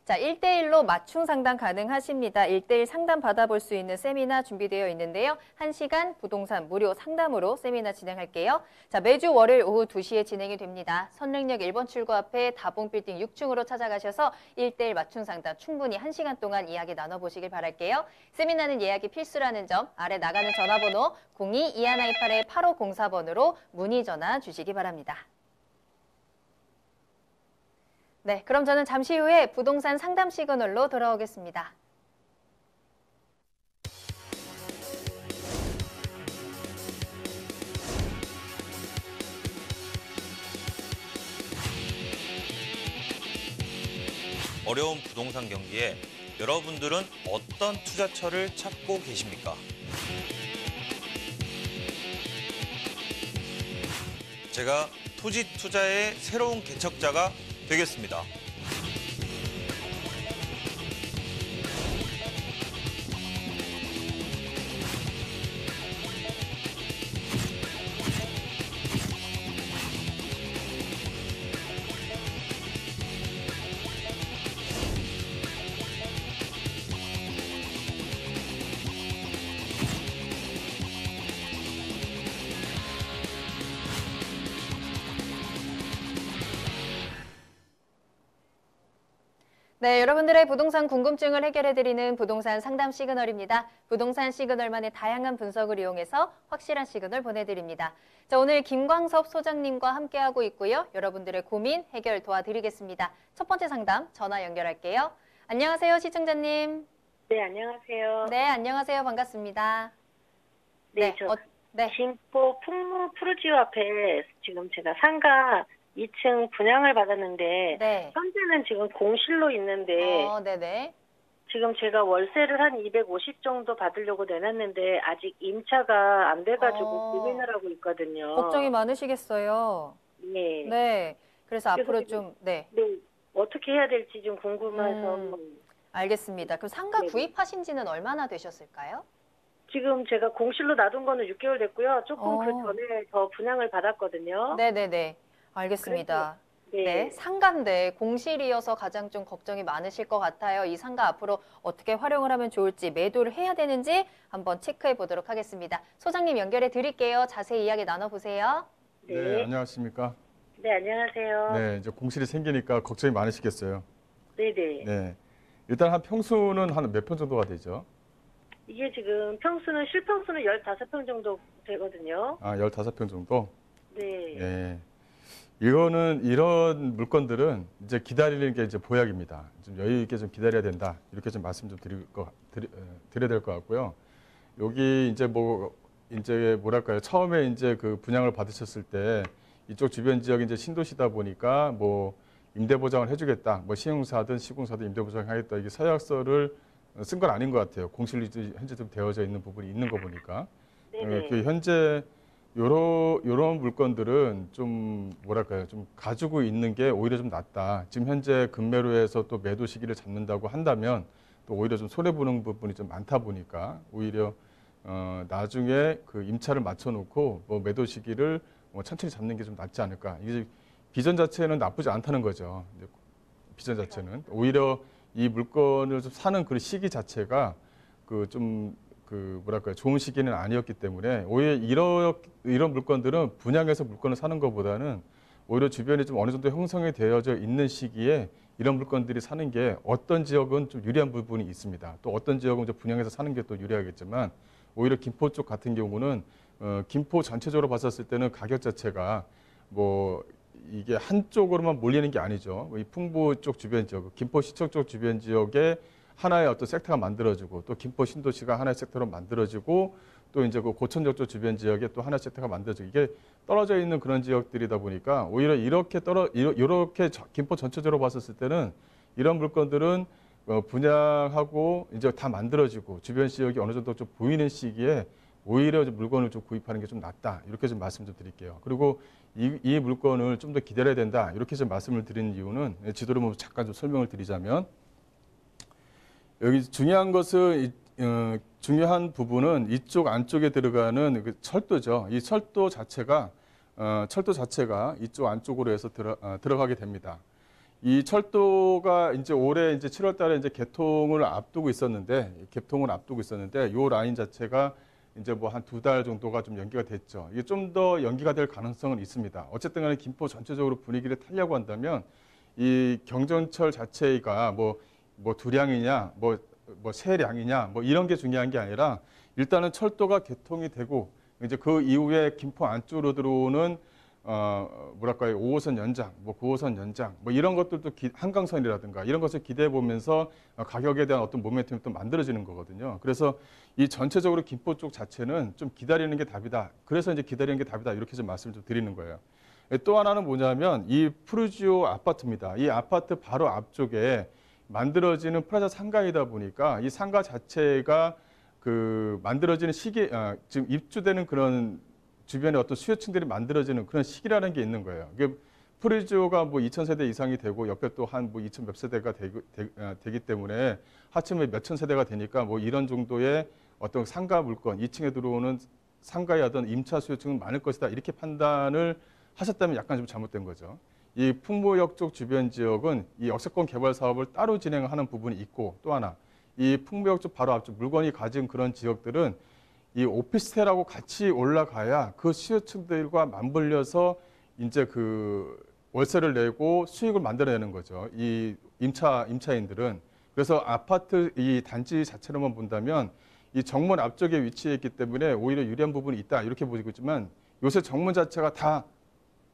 자, 1대1로 맞춤 상담 가능하십니다. 1대1 상담 받아볼 수 있는 세미나 준비되어 있는데요. 1시간 부동산 무료 상담으로 세미나 진행할게요. 자, 매주 월요일 오후 2시에 진행이 됩니다. 선릉역 1번 출구 앞에 다봉빌딩 6층으로 찾아가셔서 1대1 맞춤 상담 충분히 1시간 동안 이야기 나눠보시길 바랄게요. 세미나는 예약이 필수라는 점 아래 나가는 전화번호 02-2128-8504번으로 문의 전화 주시기 바랍니다. 네, 그럼 저는 잠시 후에 부동산 상담 시그널로 돌아오겠습니다. 어려운 부동산 경기에 여러분들은 어떤 투자처를 찾고 계십니까? 제가 토지 투자의 새로운 개척자가 되겠습니다. 네, 여러분들의 부동산 궁금증을 해결해드리는 부동산 상담 시그널입니다. 부동산 시그널만의 다양한 분석을 이용해서 확실한 시그널 보내드립니다. 자, 오늘 김광섭 소장님과 함께하고 있고요. 여러분들의 고민 해결 도와드리겠습니다. 첫 번째 상담 전화 연결할게요. 안녕하세요, 시청자님. 네, 안녕하세요. 네, 안녕하세요. 반갑습니다. 네, 저 네. 김포 풍무 푸르지오 앞에 지금 제가 상가 2층 분양을 받았는데 네. 현재는 지금 공실로 있는데 네네. 지금 제가 월세를 한 250 정도 받으려고 내놨는데 아직 임차가 안 돼가지고 고민을 하고 있거든요. 걱정이 많으시겠어요. 네. 네. 그래서 그래서 앞으로 지금- 좀, 네. 네, 어떻게 해야 될지 좀 궁금해서 알겠습니다. 그럼 상가 네. 구입하신 지는 얼마나 되셨을까요? 지금 제가 공실로 놔둔 거는 6개월 됐고요. 조금 그 전에 더 분양을 받았거든요. 네네네. 알겠습니다. 네. 네, 상가인데 공실이어서 가장 좀 걱정이 많으실 것 같아요. 이 상가 앞으로 어떻게 활용을 하면 좋을지, 매도를 해야 되는지 한번 체크해 보도록 하겠습니다. 소장님 연결해 드릴게요. 자세히 이야기 나눠보세요. 네. 안녕하십니까? 네, 안녕하세요. 네, 이제 공실이 생기니까 걱정이 많으시겠어요. 네네. 네. 일단 한 평수는 한 몇 평 정도가 되죠? 이게 지금 평수는 실평수는 15평 정도 되거든요. 아, 15평 정도? 네. 예. 이런 물건들은 이제 기다리는 게 이제 보약입니다. 좀 여유 있게 좀 기다려야 된다. 이렇게 좀 말씀 좀 드려야 될 것 같고요. 여기 이제 이제 뭐랄까요. 처음에 이제 그 분양을 받으셨을 때 이쪽 주변 지역이 이제 신도시다 보니까 뭐 임대 보장을 해주겠다. 뭐 신용사든 시공사든 임대 보장하겠다. 이게 서약서를 쓴 건 아닌 것 같아요. 공실로 현재 좀 되어져 있는 부분이 있는 거 보니까. 네네. 그 현재 요런 물건들은 좀 뭐랄까요, 좀 가지고 있는 게 오히려 좀 낫다. 지금 현재 급매로에서 또 매도 시기를 잡는다고 한다면 또 오히려 좀 손해 보는 부분이 좀 많다 보니까 오히려 나중에 그 임차를 맞춰놓고 뭐 매도 시기를 뭐 천천히 잡는 게 좀 낫지 않을까. 이게 비전 자체는 나쁘지 않다는 거죠. 비전 자체는 오히려 이 물건을 좀 사는 그 시기 자체가 뭐랄까요, 좋은 시기는 아니었기 때문에 오히려 이런 물건들은 분양해서 물건을 사는 것보다는 오히려 주변에 좀 어느 정도 형성이 되어져 있는 시기에 이런 물건들이 사는 게 어떤 지역은 좀 유리한 부분이 있습니다. 또 어떤 지역은 이제 분양해서 사는 게 또 유리하겠지만 오히려 김포 쪽 같은 경우는 김포 전체적으로 봤었을 때는 가격 자체가 뭐 이게 한쪽으로만 몰리는 게 아니죠. 이 풍부 쪽 주변 지역, 김포시청 쪽 주변 지역에 하나의 어떤 섹터가 만들어지고 또 김포 신도시가 하나의 섹터로 만들어지고 또 이제 그 고천역 쪽 주변 지역에 또 하나의 섹터가 만들어지고 이게 떨어져 있는 그런 지역들이다 보니까 오히려 이렇게 김포 전체적으로 봤었을 때는 이런 물건들은 분양하고 이제 다 만들어지고 주변 지역이 어느 정도 좀 보이는 시기에 오히려 물건을 좀 구입하는 게 좀 낫다. 이렇게 좀 말씀 좀 드릴게요. 그리고 이 물건을 좀 더 기다려야 된다. 이렇게 좀 말씀을 드리는 이유는 지도를 보면 잠깐 좀 설명을 드리자면 여기 중요한 것은 중요한 부분은 이쪽 안쪽에 들어가는 그 철도죠. 이 철도 자체가 이쪽 안쪽으로 해서 들어가게 됩니다. 이 철도가 이제 올해 이제 7월 달에 이제 개통을 앞두고 있었는데 이 라인 자체가 이제 뭐 한 2달 정도가 좀 연기가 됐죠. 이게 좀 더 연기가 될 가능성은 있습니다. 어쨌든 간에 김포 전체적으로 분위기를 타려고 한다면 이 경전철 자체가 뭐 두량이냐, 뭐 세량이냐, 뭐 이런 게 중요한 게 아니라 일단은 철도가 개통이 되고 이제 그 이후에 김포 안쪽으로 들어오는 뭐랄까요, 5호선 연장, 뭐 9호선 연장, 뭐 이런 것들도 한강선이라든가 이런 것을 기대해 보면서 가격에 대한 어떤 모멘텀이 또 만들어지는 거거든요. 그래서 이 전체적으로 김포 쪽 자체는 좀 기다리는 게 답이다. 그래서 이제 기다리는 게 답이다. 이렇게 좀 말씀을 좀 드리는 거예요. 또 하나는 뭐냐면 이 푸르지오 아파트입니다. 이 아파트 바로 앞쪽에 만들어지는 프라자 상가이다 보니까 이 상가 자체가 그 만들어지는 시기, 지금 입주되는 그런 주변에 어떤 수요층들이 만들어지는 그런 시기라는 게 있는 거예요. 이게 프리지오가 뭐 2,000세대 이상이 되고 옆에 또 한 뭐 2,000 몇 세대가 되기 때문에 하층에 몇천 세대가 되니까 뭐 이런 정도의 어떤 상가 물건, 2층에 들어오는 상가의 어떤 임차 수요층은 많을 것이다. 이렇게 판단을 하셨다면 약간 좀 잘못된 거죠. 이 풍무역 쪽 주변 지역은 이 역세권 개발 사업을 따로 진행하는 부분이 있고, 또 하나 이 풍무역 쪽 바로 앞쪽 물건이 가진 그런 지역들은 이 오피스텔하고 같이 올라가야 그 수요층들과 맞물려서 이제 그 월세를 내고 수익을 만들어내는 거죠. 이 임차인들은. 그래서 아파트 이 단지 자체로만 본다면 이 정문 앞쪽에 위치해 있기 때문에 오히려 유리한 부분이 있다 이렇게 보이고 있지만, 요새 정문 자체가 다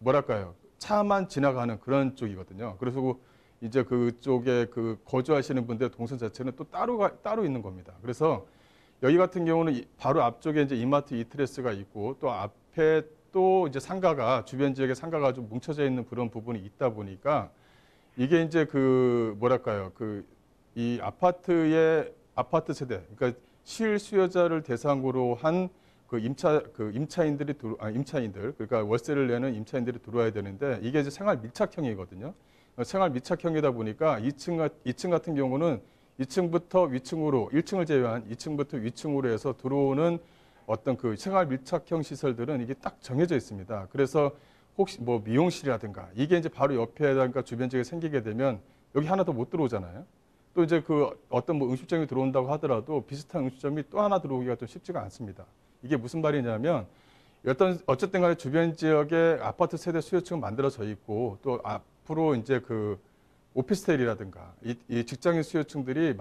뭐랄까요, 차만 지나가는 그런 쪽이거든요. 그래서 이제 그쪽에 그 거주하시는 분들의 동선 자체는 또 따로 있는 겁니다. 그래서 여기 같은 경우는 바로 앞쪽에 이제 이마트 이트레스가 있고, 또 앞에 또 이제 상가가, 주변 지역에 상가가 좀 뭉쳐져 있는 그런 부분이 있다 보니까 이게 이제 그 뭐랄까요, 이 아파트 세대, 그러니까 실수요자를 대상으로 한 임차인들, 그러니까 월세를 내는 임차인들이 들어와야 되는데, 이게 이제 생활 밀착형이거든요. 생활 밀착형이다 보니까 2층 같은 경우는 2층부터 위층으로, 1층을 제외한 2층부터 위층으로 해서 들어오는 어떤 그 생활 밀착형 시설들은 이게 딱 정해져 있습니다. 그래서 혹시 뭐 미용실이라든가 이게 이제 바로 옆에다가 주변 지역에 생기게 되면 여기 하나 더 못 들어오잖아요. 또 이제 그 어떤 뭐 음식점이 들어온다고 하더라도 비슷한 음식점이 또 하나 들어오기가 좀 쉽지가 않습니다. 이게 무슨 말이냐면 어쨌든 간에 주변 지역에 아파트 세대 수요층은 만들어져 있고, 또 앞으로 이제 그 오피스텔이라든가 이 직장인 수요층들이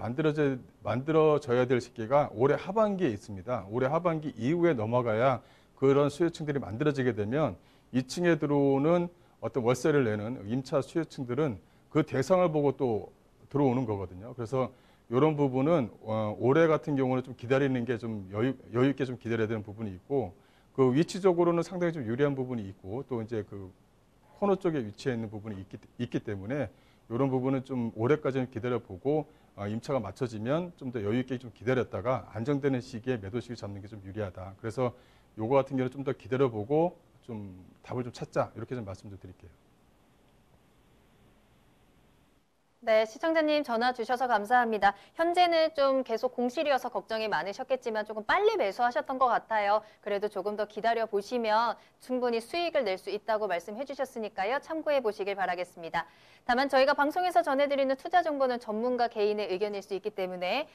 만들어져야 될 시기가 올해 하반기에 있습니다. 올해 하반기 이후에 넘어가야 그런 수요층들이 만들어지게 되면 2층에 들어오는 어떤 월세를 내는 임차 수요층들은 그 대상을 보고 또 들어오는 거거든요. 그래서 이런 부분은 올해 같은 경우는 좀 기다리는 게 좀 여유 있게 좀 기다려야 되는 부분이 있고, 그 위치적으로는 상당히 좀 유리한 부분이 있고, 또 이제 그 코너 쪽에 위치해 있는 부분이 있기 때문에 이런 부분은 좀 올해까지는 기다려보고 임차가 맞춰지면 좀 더 여유 있게 좀 기다렸다가 안정되는 시기에 매도 시기 잡는 게 좀 유리하다. 그래서 요거 같은 경우는 좀 더 기다려보고 좀 답을 좀 찾자, 이렇게 좀 말씀 좀 드릴게요. 네, 시청자님 전화 주셔서 감사합니다. 현재는 좀 계속 공실이어서 걱정이 많으셨겠지만 조금 빨리 매수하셨던 것 같아요. 그래도 조금 더 기다려 보시면 충분히 수익을 낼 수 있다고 말씀해 주셨으니까요. 참고해 보시길 바라겠습니다. 다만 저희가 방송에서 전해드리는 투자 정보는 전문가 개인의 의견일 수 있기 때문에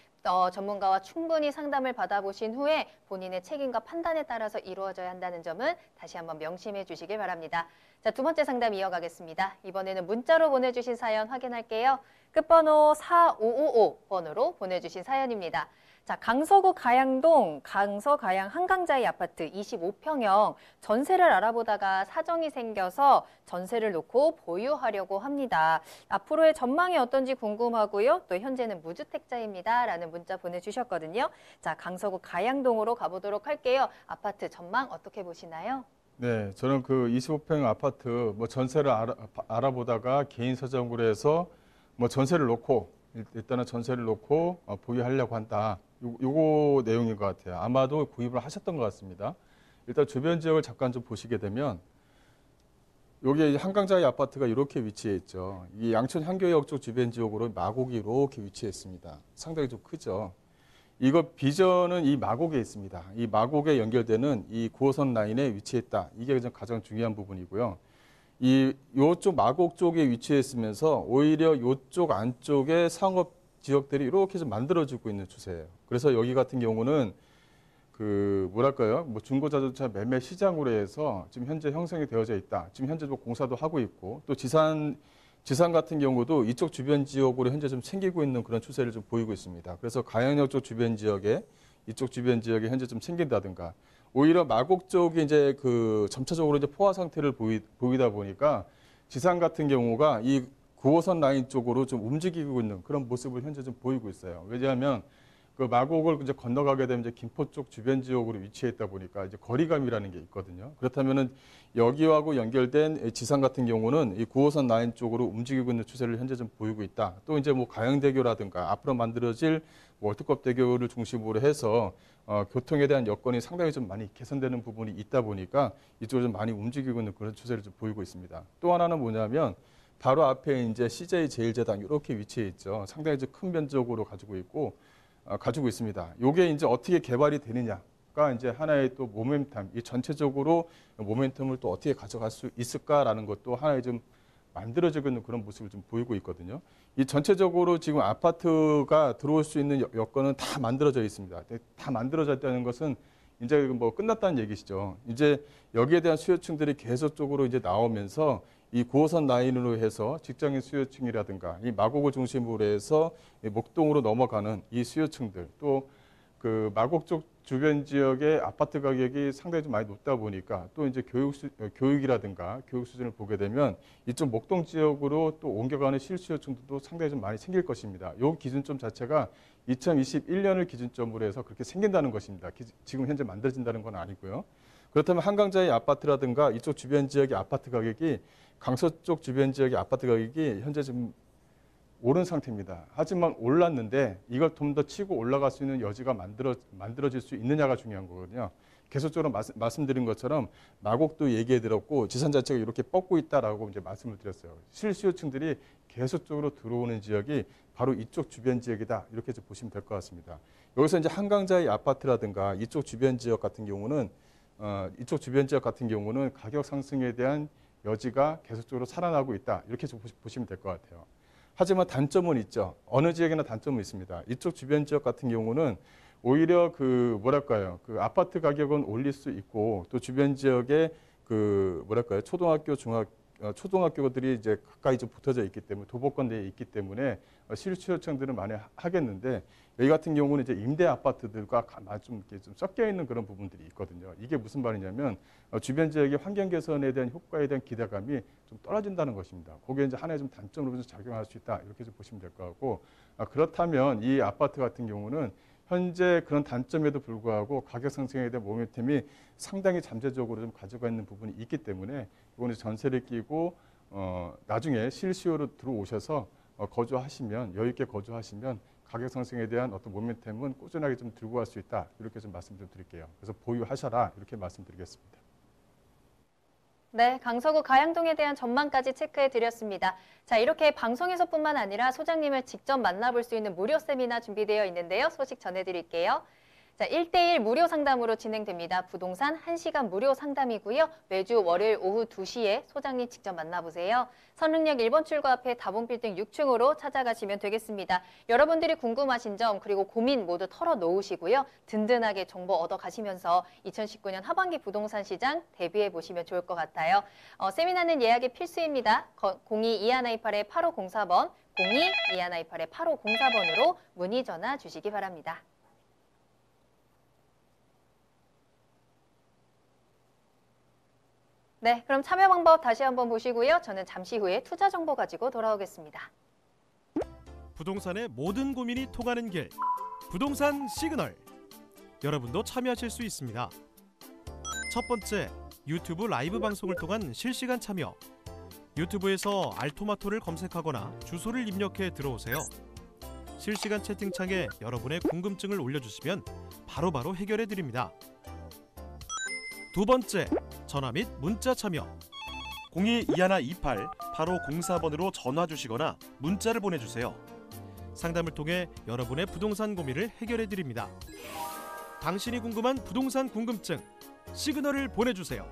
전문가와 충분히 상담을 받아보신 후에 본인의 책임과 판단에 따라서 이루어져야 한다는 점은 다시 한번 명심해 주시길 바랍니다. 자, 두 번째 상담 이어가겠습니다. 이번에는 문자로 보내주신 사연 확인할게요. 끝번호 4555번으로 보내주신 사연입니다. 자, 강서구 가양동 강서가양 한강자이 아파트 25평형 전세를 알아보다가 사정이 생겨서 전세를 놓고 보유하려고 합니다. 앞으로의 전망이 어떤지 궁금하고요. 또 현재는 무주택자입니다. 라는 문자 보내주셨거든요. 자, 강서구 가양동으로 가보도록 할게요. 아파트 전망 어떻게 보시나요? 네, 저는 그 25평 아파트 뭐 전세를 알아보다가 개인 사정으로 해서 뭐 전세를 놓고 일단은 전세를 놓고 보유하려고 한다. 요거 내용인 것 같아요. 아마도 구입을 하셨던 것 같습니다. 일단 주변 지역을 잠깐 좀 보시게 되면 여기 한강자이 아파트가 이렇게 위치해 있죠. 이 양천 향교역 쪽 주변 지역으로 마곡이 이렇게 위치해 있습니다. 상당히 좀 크죠. 이거 비전은 이 마곡에 있습니다. 이 마곡에 연결되는 이 9호선 라인에 위치했다. 이게 가장 중요한 부분이고요. 요쪽 마곡 쪽에 위치했으면서 오히려 요쪽 안쪽에 상업 지역들이 이렇게 좀 만들어지고 있는 추세예요. 그래서 여기 같은 경우는 뭐 중고자동차 매매 시장으로 해서 지금 현재 형성이 되어져 있다. 지금 현재 뭐 공사도 하고 있고, 또 지산 같은 경우도 이쪽 주변 지역으로 현재 좀 생기고 있는 그런 추세를 좀 보이고 있습니다. 그래서 가양역 쪽 주변 지역에, 이쪽 주변 지역에 현재 좀 생긴다든가, 오히려 마곡 쪽이 이제 점차적으로 이제 포화 상태를 보이다 보니까 지산 같은 경우가 이 9호선 라인 쪽으로 좀 움직이고 있는 그런 모습을 현재 좀 보이고 있어요. 왜냐하면 그 마곡을 이제 건너가게 되면 이제 김포 쪽 주변 지역으로 위치해 있다 보니까 이제 거리감이라는 게 있거든요. 그렇다면은 여기하고 연결된 지상 같은 경우는 이 9호선 라인 쪽으로 움직이고 있는 추세를 현재 좀 보이고 있다. 또 이제 뭐 가양대교라든가 앞으로 만들어질 월드컵 대교를 중심으로 해서 교통에 대한 여건이 상당히 좀 많이 개선되는 부분이 있다 보니까 이쪽으로 좀 많이 움직이고 있는 그런 추세를 좀 보이고 있습니다. 또 하나는 뭐냐면 바로 앞에 이제 CJ 제일제당 이렇게 위치해 있죠. 상당히 좀 큰 면적으로 가지고 있습니다. 이게 이제 어떻게 개발이 되느냐가 이제 하나의 또 모멘텀, 이 전체적으로 모멘텀을 또 어떻게 가져갈 수 있을까라는 것도 하나의 좀 만들어지고 있는 그런 모습을 좀 보이고 있거든요. 이 전체적으로 지금 아파트가 들어올 수 있는 여건은 다 만들어져 있습니다. 다 만들어져 있다는 것은 이제 뭐 끝났다는 얘기시죠. 이제 여기에 대한 수요층들이 계속적으로 이제 나오면서 이 9호선 라인으로 해서 직장인 수요층이라든가 이 마곡을 중심으로 해서 목동으로 넘어가는 이 수요층들 또 그 마곡 쪽 주변 지역의 아파트 가격이 상당히 좀 많이 높다 보니까 또 이제 교육이라든가 교육 수준을 보게 되면 이쪽 목동 지역으로 또 옮겨가는 실수요층도 상당히 좀 많이 생길 것입니다. 이 기준점 자체가 2021년을 기준점으로 해서 그렇게 생긴다는 것입니다. 지금 현재 만들어진다는 건 아니고요. 그렇다면 한강자의 아파트라든가 이쪽 주변 지역의 아파트 가격이 강서 쪽 주변 지역의 아파트 가격이 현재 좀 오른 상태입니다. 하지만 올랐는데 이걸 좀 더 치고 올라갈 수 있는 여지가 만들어질 수 있느냐가 중요한 거거든요. 계속적으로 말씀드린 것처럼 마곡도 얘기해 드렸고 지산 자체가 이렇게 뻗고 있다라고 이제 말씀을 드렸어요. 실수요층들이 계속적으로 들어오는 지역이 바로 이쪽 주변 지역이다. 이렇게 좀 보시면 될 것 같습니다. 여기서 이제 한강자의 아파트라든가 이쪽 주변 지역 같은 경우는 가격 상승에 대한 여지가 계속적으로 살아나고 있다. 이렇게 좀 보시면 될 것 같아요. 하지만 단점은 있죠. 어느 지역에나 단점은 있습니다. 이쪽 주변 지역 같은 경우는 오히려 그 아파트 가격은 올릴 수 있고 또 주변 지역에 초등학교들이 이제 가까이 좀 붙어져 있기 때문에 도보권대에 있기 때문에 실수요층들은 많이 하겠는데 여기 같은 경우는 이제 임대 아파트들과 좀 섞여 있는 그런 부분들이 있거든요. 이게 무슨 말이냐면 주변 지역의 환경 개선에 대한 효과에 대한 기대감이 좀 떨어진다는 것입니다. 그게 이제 하나의 좀 단점으로 좀 작용할 수 있다 이렇게 좀 보시면 될 것 같고 그렇다면 이 아파트 같은 경우는 현재 그런 단점에도 불구하고 가격 상승에 대한 모멘텀이 상당히 잠재적으로 좀 가져가 있는 부분이 있기 때문에 이거는 전세를 끼고 나중에 실수요로 들어오셔서 거주하시면 여유 있게 거주하시면 가격 상승에 대한 어떤 모멘텀은 꾸준하게 좀 들고 갈 수 있다 이렇게 좀 말씀 좀 드릴게요. 그래서 보유하셔라 이렇게 말씀드리겠습니다. 네, 강서구 가양동에 대한 전망까지 체크해 드렸습니다. 자, 이렇게 방송에서뿐만 아니라 소장님을 직접 만나볼 수 있는 무료 세미나 준비되어 있는데요. 소식 전해드릴게요. 자, 1대1 무료 상담으로 진행됩니다. 부동산 1시간 무료 상담이고요. 매주 월요일 오후 2시에 소장님 직접 만나보세요. 선릉역 1번 출구 앞에 다봉빌딩 6층으로 찾아가시면 되겠습니다. 여러분들이 궁금하신 점 그리고 고민 모두 털어놓으시고요. 든든하게 정보 얻어가시면서 2019년 하반기 부동산 시장 대비해 보시면 좋을 것 같아요. 세미나는 예약이 필수입니다. 02-2128-8504번, 02-2128-8504번으로 문의 전화 주시기 바랍니다. 네, 그럼 참여 방법 다시 한번 보시고요. 저는 잠시 후에 투자 정보 가지고 돌아오겠습니다. 부동산의 모든 고민이 통하는 길, 부동산 시그널. 여러분도 참여하실 수 있습니다. 첫 번째, 유튜브 라이브 방송을 통한 실시간 참여. 유튜브에서 알토마토를 검색하거나 주소를 입력해 들어오세요. 실시간 채팅창에 여러분의 궁금증을 올려주시면 바로바로 해결해 드립니다. 두 번째, 전화 및 문자 참여. 02-2128-8504번으로 전화 주시거나 문자를 보내주세요. 상담을 통해 여러분의 부동산 고민을 해결해 드립니다. 당신이 궁금한 부동산 궁금증, 시그널을 보내주세요.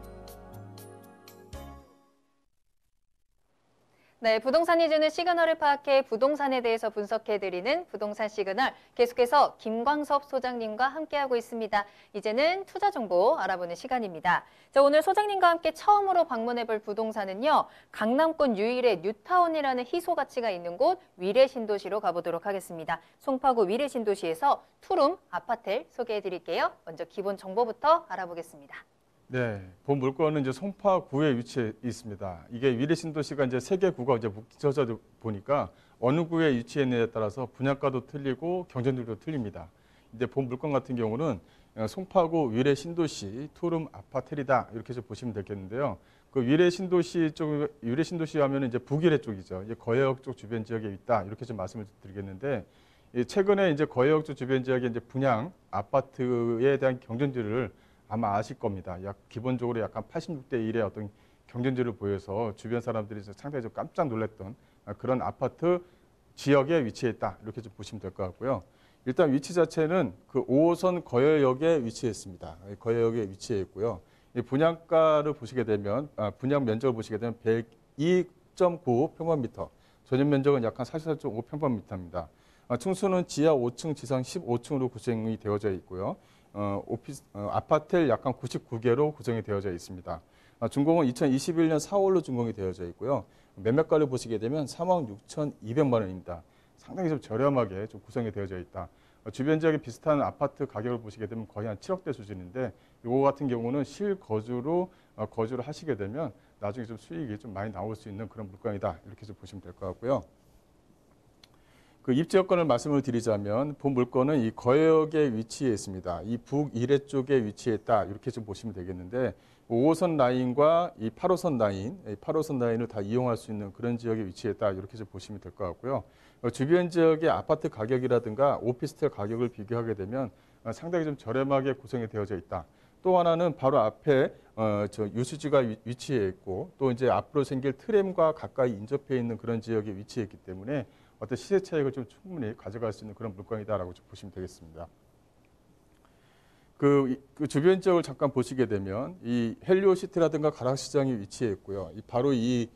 네, 부동산이 주는 시그널을 파악해 부동산에 대해서 분석해드리는 부동산 시그널, 계속해서 김광섭 소장님과 함께하고 있습니다. 이제는 투자 정보 알아보는 시간입니다. 자, 오늘 소장님과 함께 처음으로 방문해볼 부동산은요, 강남권 유일의 뉴타운이라는 희소 가치가 있는 곳 위례신도시로 가보도록 하겠습니다. 송파구 위례신도시에서 투룸 아파트를 소개해드릴게요. 먼저 기본 정보부터 알아보겠습니다. 네, 본 물건은 이제 송파구에 위치해 있습니다. 이게 위례신도시가 이제 세 개 구가 이제 묶여져 보니까 어느 구에 위치해 있느냐에 따라서 분양가도 틀리고 경쟁률도 틀립니다. 이제 본 물건 같은 경우는 송파구 위례 신도시 투룸 아파텔이다 이렇게 좀 보시면 되겠는데요. 그 위례 신도시 하면은 이제 북위례 쪽이죠. 이제 거여역 쪽 주변 지역에 있다 이렇게 좀 말씀을 드리겠는데 최근에 이제 거여역 쪽 주변 지역에 이제 분양 아파트에 대한 경쟁률을 아마 아실 겁니다. 기본적으로 약간 86대 1의 어떤 경쟁률을 보여서 주변 사람들이 상당히 좀 깜짝 놀랐던 그런 아파트 지역에 위치해 있다 이렇게 좀 보시면 될 것 같고요. 일단 위치 자체는 그 5호선 거여역에 위치했습니다. 거여역에 위치해 있고요. 이 분양가를 보시게 되면 분양 면적을 보시게 되면 102.9 평방미터, 전용 면적은 약 한 44.5 평방미터입니다. 층수는 지하 5층, 지상 15층으로 구성이 되어져 있고요. 아파트 약 한 99개로 구성이 되어져 있습니다. 준공은 2021년 4월로 준공이 되어져 있고요. 매매가를 보시게 되면 46,200만 원입니다. 상당히 좀 저렴하게 좀 구성이 되어져 있다. 주변 지역에 비슷한 아파트 가격을 보시게 되면 거의 한 7억대 수준인데 이거 같은 경우는 실거주로 거주를 하시게 되면 나중에 좀 수익이 좀 많이 나올 수 있는 그런 물건이다. 이렇게 좀 보시면 될 것 같고요. 그 입지 여건을 말씀을 드리자면 본 물건은 이 거여역에 위치해 있습니다. 이 북이래 쪽에 위치해 있다. 이렇게 좀 보시면 되겠는데 5호선 라인과 이 8호선 라인, 8호선 라인을 다 이용할 수 있는 그런 지역에 위치해 있다. 이렇게 좀 보시면 될 것 같고요. 주변 지역의 아파트 가격이라든가 오피스텔 가격을 비교하게 되면 상당히 좀 저렴하게 구성이 되어져 있다. 또 하나는 바로 앞에 유수지가 위치해 있고 또 이제 앞으로 생길 트램과 가까이 인접해 있는 그런 지역에 위치해 있기 때문에 어떤 시세 차익을 좀 충분히 가져갈 수 있는 그런 물건이다라고 좀 보시면 되겠습니다. 그 주변 지역을 잠깐 보시게 되면 이 헬리오시티라든가 가락시장이 위치해 있고요. 바로 이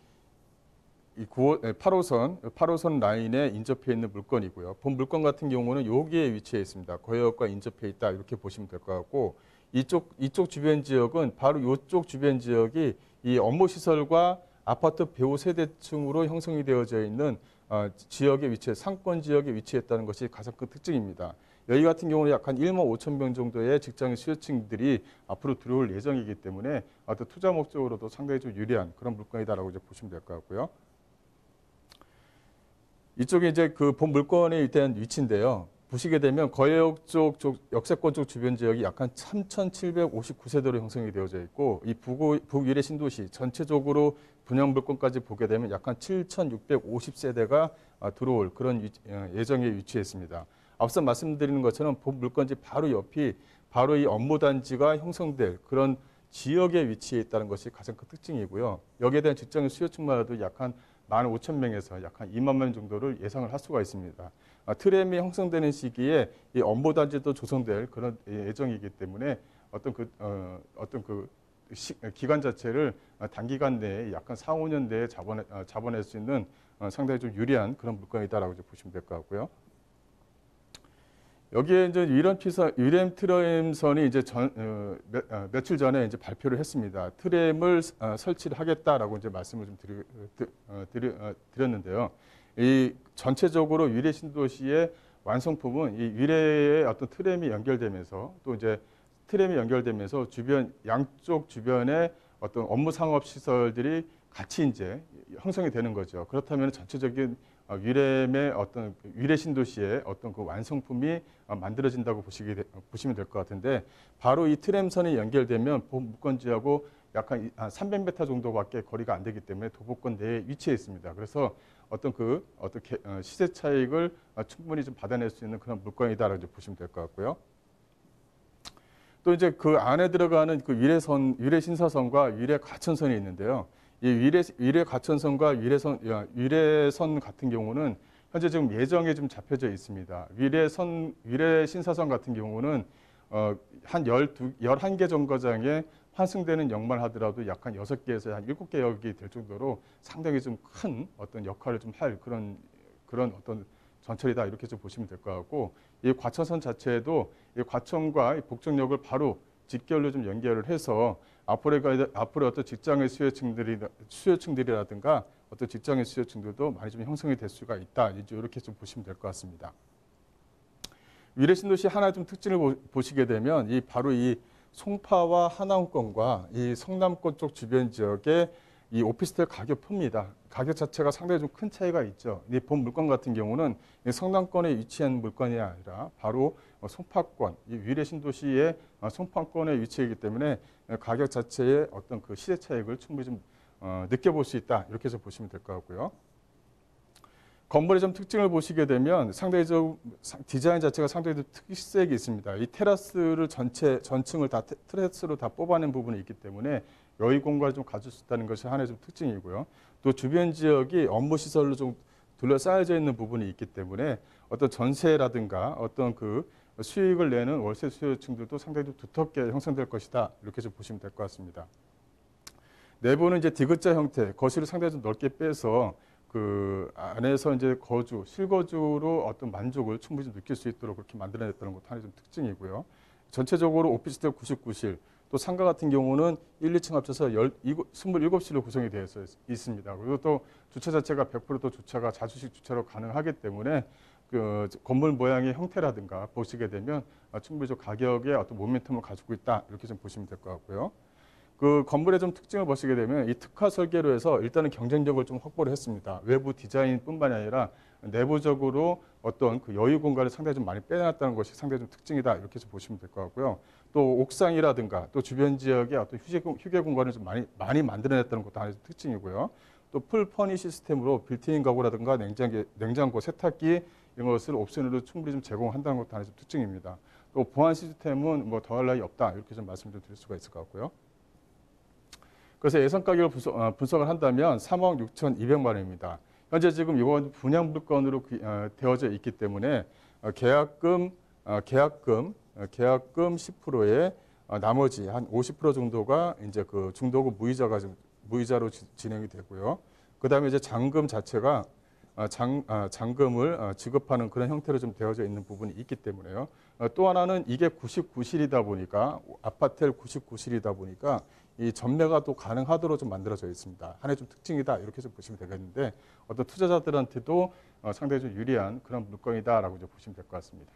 8호선 라인에 인접해 있는 물건이고요. 본 물건 같은 경우는 여기에 위치해 있습니다. 거여역과 인접해 있다 이렇게 보시면 될 것 같고 이쪽 주변 지역은 바로 이쪽 주변 지역이 이 업무시설과 아파트 배후 세대층으로 형성이 되어져 있는 지역에 위치해 상권 지역에 위치했다는 것이 가장 큰 특징입니다. 여기 같은 경우는 약 한 1만 5천 명 정도의 직장인 수요층들이 앞으로 들어올 예정이기 때문에 어떤 투자 목적으로도 상당히 좀 유리한 그런 물건이다라고 이제 보시면 될 것 같고요. 이쪽에 이제 그 본 물건에 대한 위치인데요. 보시게 되면 거여역 쪽 역세권 쪽 주변 지역이 약 한 3,759세대로 형성이 되어져 있고 이 북위례 신도시 전체적으로 분양 물건까지 보게 되면 약 한 7,650세대가 들어올 그런 예정에 위치했습니다. 앞서 말씀드리는 것처럼 본 물건지 바로 옆이 바로 이 업무단지가 형성될 그런 지역에 위치해 있다는 것이 가장 큰 특징이고요. 여기에 대한 직장인 수요층만 해도 약 한 15,000명에서 약 한 2만 명 정도를 예상을 할 수가 있습니다. 트램이 형성되는 시기에 이 업무단지도 조성될 그런 예정이기 때문에 어떤 그 기간 자체를 단기간 내에 약간 4, 5년 내에 잡아낼 수 있는 상당히 좀 유리한 그런 물건이다라고 보시면 될 것 같고요. 여기에 이제 위램 트램선이 이제 며칠 전에 이제 발표를 했습니다. 트램을 설치를 하겠다라고 이제 말씀을 좀 드렸는데요. 이 전체적으로 위례 신도시의 완성품은 이 위례의 어떤 트램이 연결되면서 또 이제 트램이 연결되면서 양쪽 주변에 어떤 업무 상업 시설들이 같이 이제 형성이 되는 거죠. 그렇다면 전체적인 위램의 어떤 위례 신도시의 어떤 그 완성품이 만들어진다고 보시면 될 것 같은데 바로 이 트램선이 연결되면 본 물건지하고 약 한 300m 정도밖에 거리가 안 되기 때문에 도보권 내에 위치해 있습니다. 그래서 어떤 시세 차익을 충분히 좀 받아낼 수 있는 그런 물건이다라고 보시면 될 것 같고요. 또 이제 그 안에 들어가는 그 위례 신사선과 위례 가천선이 있는데요. 이 위례 가천선과 위례선 같은 경우는 현재 지금 예정에 좀 잡혀져 있습니다. 위례 신사선 같은 경우는 한 11개 정거장에 환승되는 역만 하더라도 약 한 6개에서 한 7개 역이 될 정도로 상당히 좀 큰 어떤 역할을 좀 할 그런 어떤 전철이다 이렇게 좀 보시면 될 것 같고 이 과천선 자체도 이 과천과 복정역을 바로 직결로 좀 연결을 해서 앞으로 어떤 직장의 수요층들이라든가 어떤 직장의 수요층들도 많이 좀 형성이 될 수가 있다. 이제 이렇게 좀 보시면 될 것 같습니다. 위례 신도시 하나 좀 특징을 보시게 되면 바로 이 송파와 하남권과 이 성남권 쪽 주변 지역에 이 오피스텔 가격표입니다. 가격 자체가 상당히 좀 큰 차이가 있죠. 이 본 물건 같은 경우는 이 성남권에 위치한 물건이 아니라 바로 송파권, 이 위례 신도시의 송파권에 위치하기 때문에 가격 자체의 어떤 그 시세 차익을 충분히 좀 느껴볼 수 있다. 이렇게 해서 보시면 될 것 같고요. 건물의 좀 특징을 보시게 되면 상당히 좀 디자인 자체가 상당히 좀 특색이 있습니다. 이 테라스를 전층을 다 테라스로 다 뽑아낸 부분이 있기 때문에 여유 공간을 좀 가질 수 있다는 것이 하나의 좀 특징이고요. 또 주변 지역이 업무 시설로 좀 둘러싸여져 있는 부분이 있기 때문에 어떤 전세라든가 어떤 그 수익을 내는 월세 수요층들도 상당히 좀 두텁게 형성될 것이다. 이렇게 좀 보시면 될 것 같습니다. 내부는 이제 디귿자 형태, 거실을 상당히 좀 넓게 빼서 그 안에서 이제 실거주로 어떤 만족을 충분히 좀 느낄 수 있도록 그렇게 만들어냈다는 것도 하나의 좀 특징이고요. 전체적으로 오피스텔 99실, 또 상가 같은 경우는 1, 2층 합쳐서 27실로 구성이 되어 있습니다. 그리고 또 주차 자체가 100% 주차가 자주식 주차로 가능하기 때문에 그 건물 모양의 형태라든가 보시게 되면 충분히 좀 가격의 어떤 모멘텀을 가지고 있다. 이렇게 좀 보시면 될 것 같고요. 그 건물의 좀 특징을 보시게 되면 이 특화 설계로 해서 일단은 경쟁력을 좀 확보를 했습니다. 외부 디자인뿐만이 아니라 내부적으로 어떤 그 여유 공간을 상당히 좀 많이 빼놨다는 것이 상당히 좀 특징이다. 이렇게 좀 보시면 될 것 같고요. 또 옥상이라든가 또 주변 지역에 어떤 휴게 공간을 좀 많이 만들어냈다는 것도 하나의 특징이고요. 또 풀 퍼니 시스템으로 빌트인 가구라든가 냉장고, 세탁기 이런 것을 옵션으로 충분히 좀 제공한다는 것도 하나의 좀 특징입니다. 또 보안 시스템은 뭐 더할 나위 없다. 이렇게 좀 말씀을 드릴 수가 있을 것 같고요. 그래서 예상 가격을 분석을 한다면 3억 6,200만 원입니다. 현재 지금 이건 분양 물건으로 되어져 있기 때문에 계약금 10%에 나머지 한 50% 정도가 이제 그 중도금 무이자로 진행이 되고요. 그다음에 이제 잔금 자체가 잔금을 지급하는 그런 형태로 좀 되어져 있는 부분이 있기 때문에요. 또 하나는 이게 99실이다 보니까 아파텔 99실이다 보니까 이 전매가 또 가능하도록 좀 만들어져 있습니다. 하나의 좀 특징이다 이렇게 좀 보시면 되겠는데 어떤 투자자들한테도 상당히 좀 유리한 그런 물건이다라고 이제 보시면 될 것 같습니다.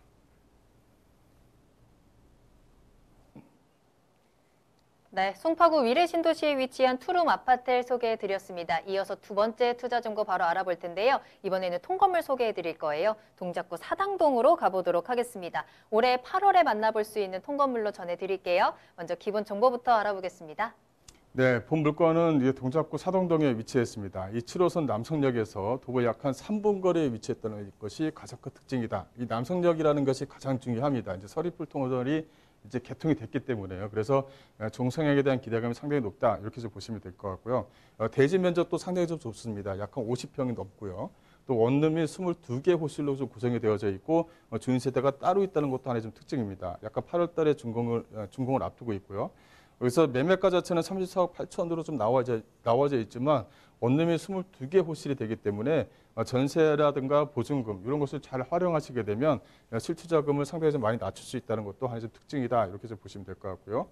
네, 송파구 위례 신도시에 위치한 투룸 아파트를 소개해드렸습니다. 이어서 두 번째 투자 정보 바로 알아볼 텐데요. 이번에는 통건물 소개해드릴 거예요. 동작구 사당동으로 가보도록 하겠습니다. 올해 8월에 만나볼 수 있는 통건물로 전해드릴게요. 먼저 기본 정보부터 알아보겠습니다. 네, 본 물건은 이제 동작구 사당동에 위치했습니다. 이 7호선 남성역에서 도보 약 한 3분 거리에 위치했다는 것이 가장 큰 특징이다. 이 남성역이라는 것이 가장 중요합니다. 이제 서리풀 통로들이 이제 개통이 됐기 때문에요. 그래서 종성역에 대한 기대감이 상당히 높다. 이렇게 좀 보시면 될 것 같고요. 대지 면적도 상당히 좀 좁습니다. 약 한 50평이 넘고요. 또 원룸이 22개 호실로 좀 구성이 되어져 있고 주인 세대가 따로 있다는 것도 하나의 좀 특징입니다. 약간 8월 달에 준공을 앞두고 있고요. 여기서 매매가 자체는 34억 8천으로 좀 나와져 있지만 원룸이 22개 호실이 되기 때문에 전세라든가 보증금 이런 것을 잘 활용하시게 되면 실투자금을 상당히 좀 많이 낮출 수 있다는 것도 하나의 좀 특징이다. 이렇게 좀 보시면 될 것 같고요.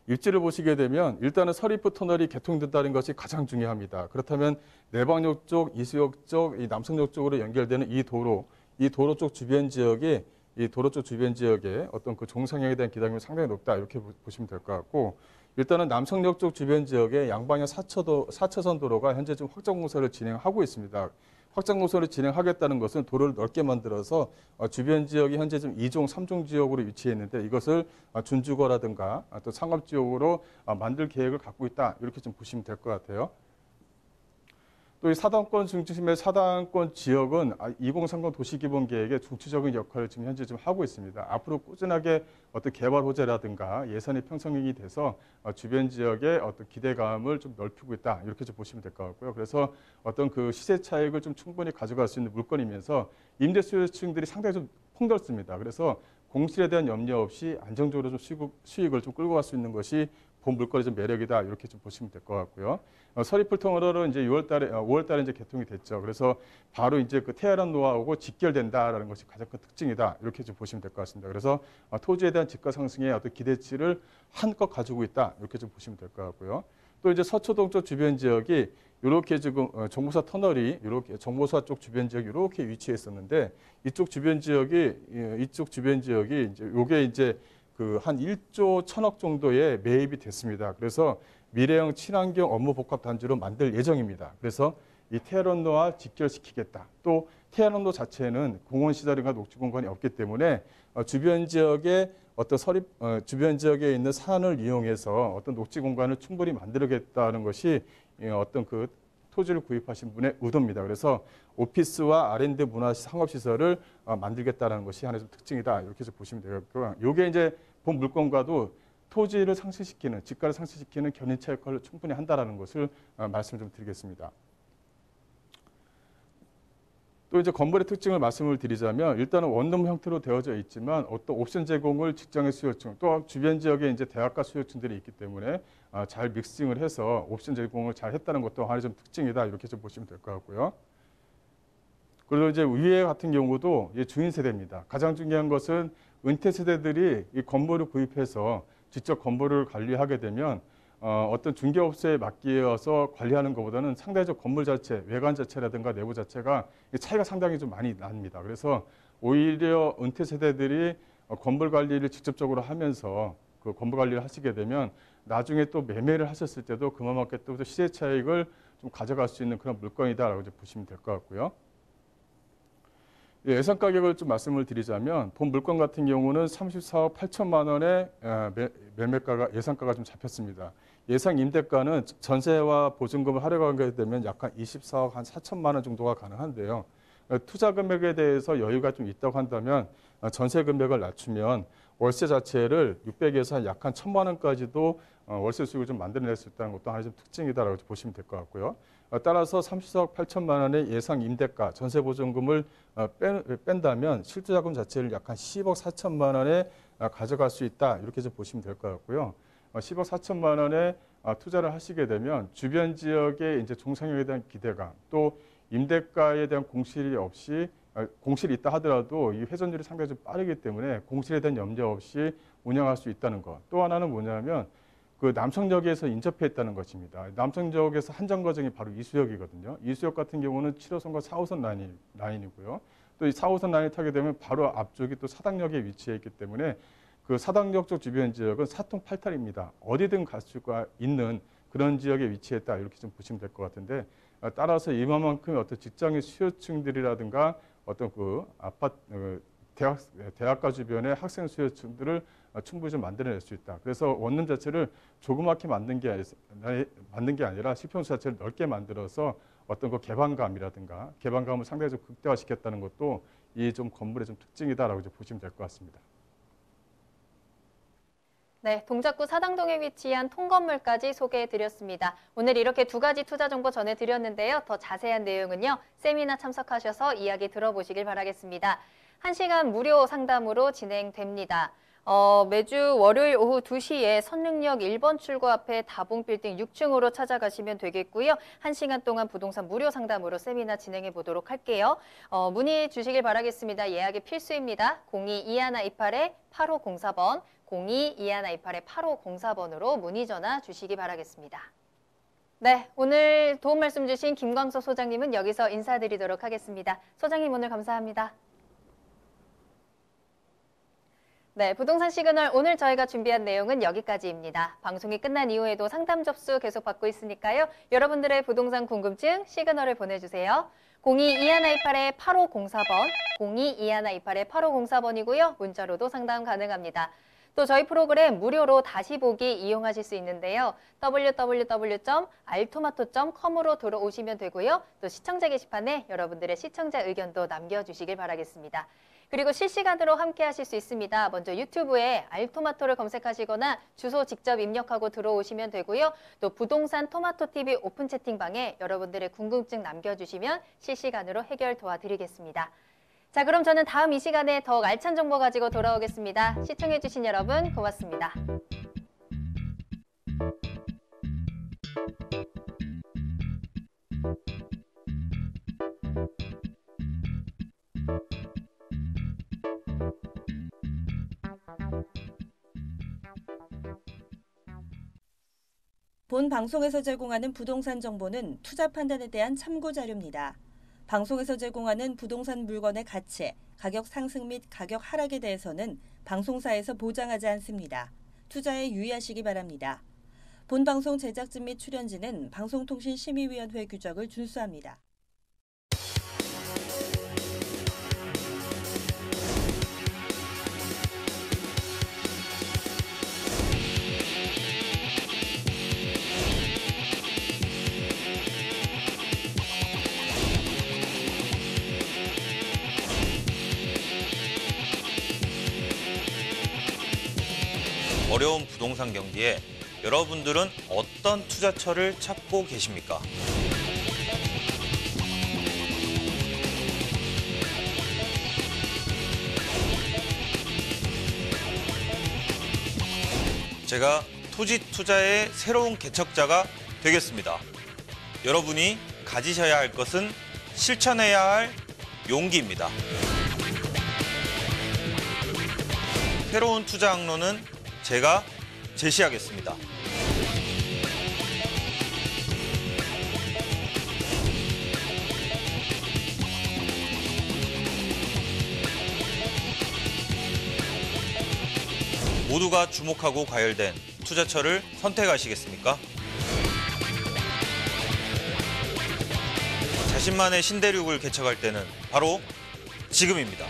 입지를 보시게 되면 일단은 서리프 터널이 개통된다는 것이 가장 중요합니다. 그렇다면 내방역 쪽, 이수역 쪽, 이 남성역 쪽으로 연결되는 이 도로 쪽 주변 지역에 어떤 그 종상향에 대한 기대감이 상당히 높다. 이렇게 보시면 될 것 같고 일단은 남성역 쪽 주변 지역에 양방향 4차선 도로가 현재 좀 확장 공사를 진행하고 있습니다. 확장 공사를 진행하겠다는 것은 도로를 넓게 만들어서 주변 지역이 현재 좀 2종, 3종 지역으로 위치해 있는데 이것을 준주거라든가 또 상업 지역으로 만들 계획을 갖고 있다. 이렇게 좀 보시면 될 것 같아요. 또 이 사당권 중심의 사당권 지역은 2030 도시기본계획의 중추적인 역할을 지금 현재 좀 하고 있습니다. 앞으로 꾸준하게 어떤 개발 호재라든가 예산이 편성이 돼서 주변 지역의 어떤 기대감을 좀 넓히고 있다. 이렇게 좀 보시면 될 것 같고요. 그래서 어떤 그 시세 차익을 좀 충분히 가져갈 수 있는 물건이면서 임대 수요층들이 상당히 좀 폭넓습니다. 그래서 공실에 대한 염려 없이 안정적으로 좀 수익을 좀 끌고 갈 수 있는 것이 본 물건의 좀 매력이다. 이렇게 좀 보시면 될 것 같고요. 서리풀 통로는 이제 5월달에 이제 개통이 됐죠. 그래서 바로 이제 그 태아란 노하우하고 직결된다라는 것이 가장 큰 특징이다. 이렇게 좀 보시면 될 것 같습니다. 그래서 토지에 대한 집가 상승의 어떤 기대치를 한껏 가지고 있다. 이렇게 좀 보시면 될 것 같고요. 또 이제 서초동 쪽 주변 지역이 이렇게 지금 정보사 터널이 이렇게 정보사 쪽 주변 지역이 이렇게 위치했었는데 이쪽 주변 지역이 이제 요게 이제 그 한 1조 1천억 정도의 매입이 됐습니다. 그래서 미래형 친환경 업무 복합 단지로 만들 예정입니다. 그래서 이 테헤란로와 직결시키겠다. 또 테헤란로 자체는 공원 시설이나 녹지 공간이 없기 때문에 주변 지역에 주변 지역에 있는 산을 이용해서 어떤 녹지 공간을 충분히 만들겠다는 것이 어떤 그 토지를 구입하신 분의 의도입니다. 그래서 오피스와 R&D 문화 상업시설을 만들겠다는 것이 하나의 좀 특징이다. 이렇게 해서 보시면 되겠고요. 이게 이제 본 물건과도 토지를 상승시키는, 집가를 상승시키는 견인차 역할을 충분히 한다는 것을 말씀을 좀 드리겠습니다. 또 이제 건물의 특징을 말씀을 드리자면 일단은 원룸 형태로 되어져 있지만 어떤 옵션 제공을 직장의 수요층 또 주변 지역에 이제 대학가 수요층들이 있기 때문에 잘 믹싱을 해서 옵션 제공을 잘 했다는 것도 하나의 좀 특징이다 이렇게 좀 보시면 될 것 같고요. 그리고 이제 위에 같은 경우도 주인 세대입니다. 가장 중요한 것은 은퇴 세대들이 이 건물을 구입해서 직접 건물을 관리하게 되면 어떤 중개업소에 맡겨서 관리하는 것보다는 상대적 건물 자체, 외관 자체라든가 내부 자체가 차이가 상당히 좀 많이 납니다. 그래서 오히려 은퇴 세대들이 건물 관리를 직접적으로 하면서 그 건물 관리를 하시게 되면 나중에 또 매매를 하셨을 때도 그만큼 또 시세 차익을 좀 가져갈 수 있는 그런 물건이다라고 이제 보시면 될 것 같고요. 예상 가격을 좀 말씀을 드리자면 본 물건 같은 경우는 34억 8천만 원의 매매가가 예상가가 좀 잡혔습니다. 예상 임대가는 전세와 보증금을 활용하게 되면 약 한 24억 한 4천만 원 정도가 가능한데요. 투자 금액에 대해서 여유가 좀 있다고 한다면 전세 금액을 낮추면 월세 자체를 600에서 약 한 1,000만 원까지도 월세 수익을 좀 만들어낼 수 있다는 것도 하나의 좀 특징이다라고 보시면 될 것 같고요. 따라서 34억 8천만 원의 예상 임대가, 전세 보증금을 뺀다면 실제 자금 자체를 약 한 10억 4천만 원에 가져갈 수 있다. 이렇게 좀 보시면 될 것 같고요. 10억 4천만 원에 투자를 하시게 되면 주변 지역의 이제 종상형에 대한 기대감, 또 임대가에 대한 공실이 없이 공실이 있다 하더라도 이 회전율이 상당히 좀 빠르기 때문에 공실에 대한 염려 없이 운영할 수 있다는 것. 또 하나는 뭐냐면 그 남성역에서 인접해 있다는 것입니다. 남성역에서 한 정거장이 바로 이수역이거든요. 이수역 같은 경우는 7호선과 4호선 라인이고요. 또 이 4호선 라인을 타게 되면 바로 앞쪽이 또 사당역에 위치해 있기 때문에 그 사당역 쪽 주변 지역은 사통팔탈입니다. 어디든 갈 수가 있는 그런 지역에 위치했다 이렇게 좀 보시면 될 것 같은데 따라서 이만큼의 어떤 직장의 수요층들이라든가 어떤 그 대학가 주변의 학생 수요층들을 충분히 좀 만들어낼 수 있다. 그래서 원룸 자체를 조그맣게 만든 게 아니라 실평수 자체를 넓게 만들어서 어떤 그 개방감이라든가 개방감을 상당히 좀 극대화시켰다는 것도 이 좀 건물의 좀 특징이다라고 이제 보시면 될 것 같습니다. 네, 동작구 사당동에 위치한 통건물까지 소개해드렸습니다. 오늘 이렇게 두 가지 투자 정보 전해드렸는데요. 더 자세한 내용은요, 세미나 참석하셔서 이야기 들어보시길 바라겠습니다. 1시간 무료 상담으로 진행됩니다. 매주 월요일 오후 2시에 선릉역 1번 출구 앞에 다봉빌딩 6층으로 찾아가시면 되겠고요. 1시간 동안 부동산 무료 상담으로 세미나 진행해 보도록 할게요. 문의 주시길 바라겠습니다. 예약이 필수입니다. 02-2128-8504번, 02-2128-8504번으로 문의 전화 주시기 바라겠습니다. 네, 오늘 도움 말씀 주신 김광석 소장님은 여기서 인사드리도록 하겠습니다. 소장님 오늘 감사합니다. 네, 부동산 시그널 오늘 저희가 준비한 내용은 여기까지입니다. 방송이 끝난 이후에도 상담 접수 계속 받고 있으니까요. 여러분들의 부동산 궁금증 시그널을 보내주세요. 02-2128-8504번, 02-2128-8504번이고요. 문자로도 상담 가능합니다. 또 저희 프로그램 무료로 다시 보기 이용하실 수 있는데요. www.altomato.com으로 들어오시면 되고요. 또 시청자 게시판에 여러분들의 시청자 의견도 남겨주시길 바라겠습니다. 그리고 실시간으로 함께 하실 수 있습니다. 먼저 유튜브에 알토마토를 검색하시거나 주소 직접 입력하고 들어오시면 되고요. 또 부동산 토마토TV 오픈 채팅방에 여러분들의 궁금증 남겨주시면 실시간으로 해결 도와드리겠습니다. 자, 그럼 저는 다음 이 시간에 더욱 알찬 정보 가지고 돌아오겠습니다. 시청해주신 여러분 고맙습니다. 본 방송에서 제공하는 부동산 정보는 투자 판단에 대한 참고 자료입니다. 방송에서 제공하는 부동산 물건의 가치, 가격 상승 및 가격 하락에 대해서는 방송사에서 보장하지 않습니다. 투자에 유의하시기 바랍니다. 본 방송 제작진 및 출연진은 방송통신심의위원회 규정을 준수합니다. 어려운 부동산 경기에 여러분들은 어떤 투자처를 찾고 계십니까? 제가 토지 투자의 새로운 개척자가 되겠습니다. 여러분이 가지셔야 할 것은 실천해야 할 용기입니다. 새로운 투자 항로는 제가 제시하겠습니다. 모두가 주목하고 과열된 투자처를 선택하시겠습니까? 자신만의 신대륙을 개척할 때는 바로 지금입니다.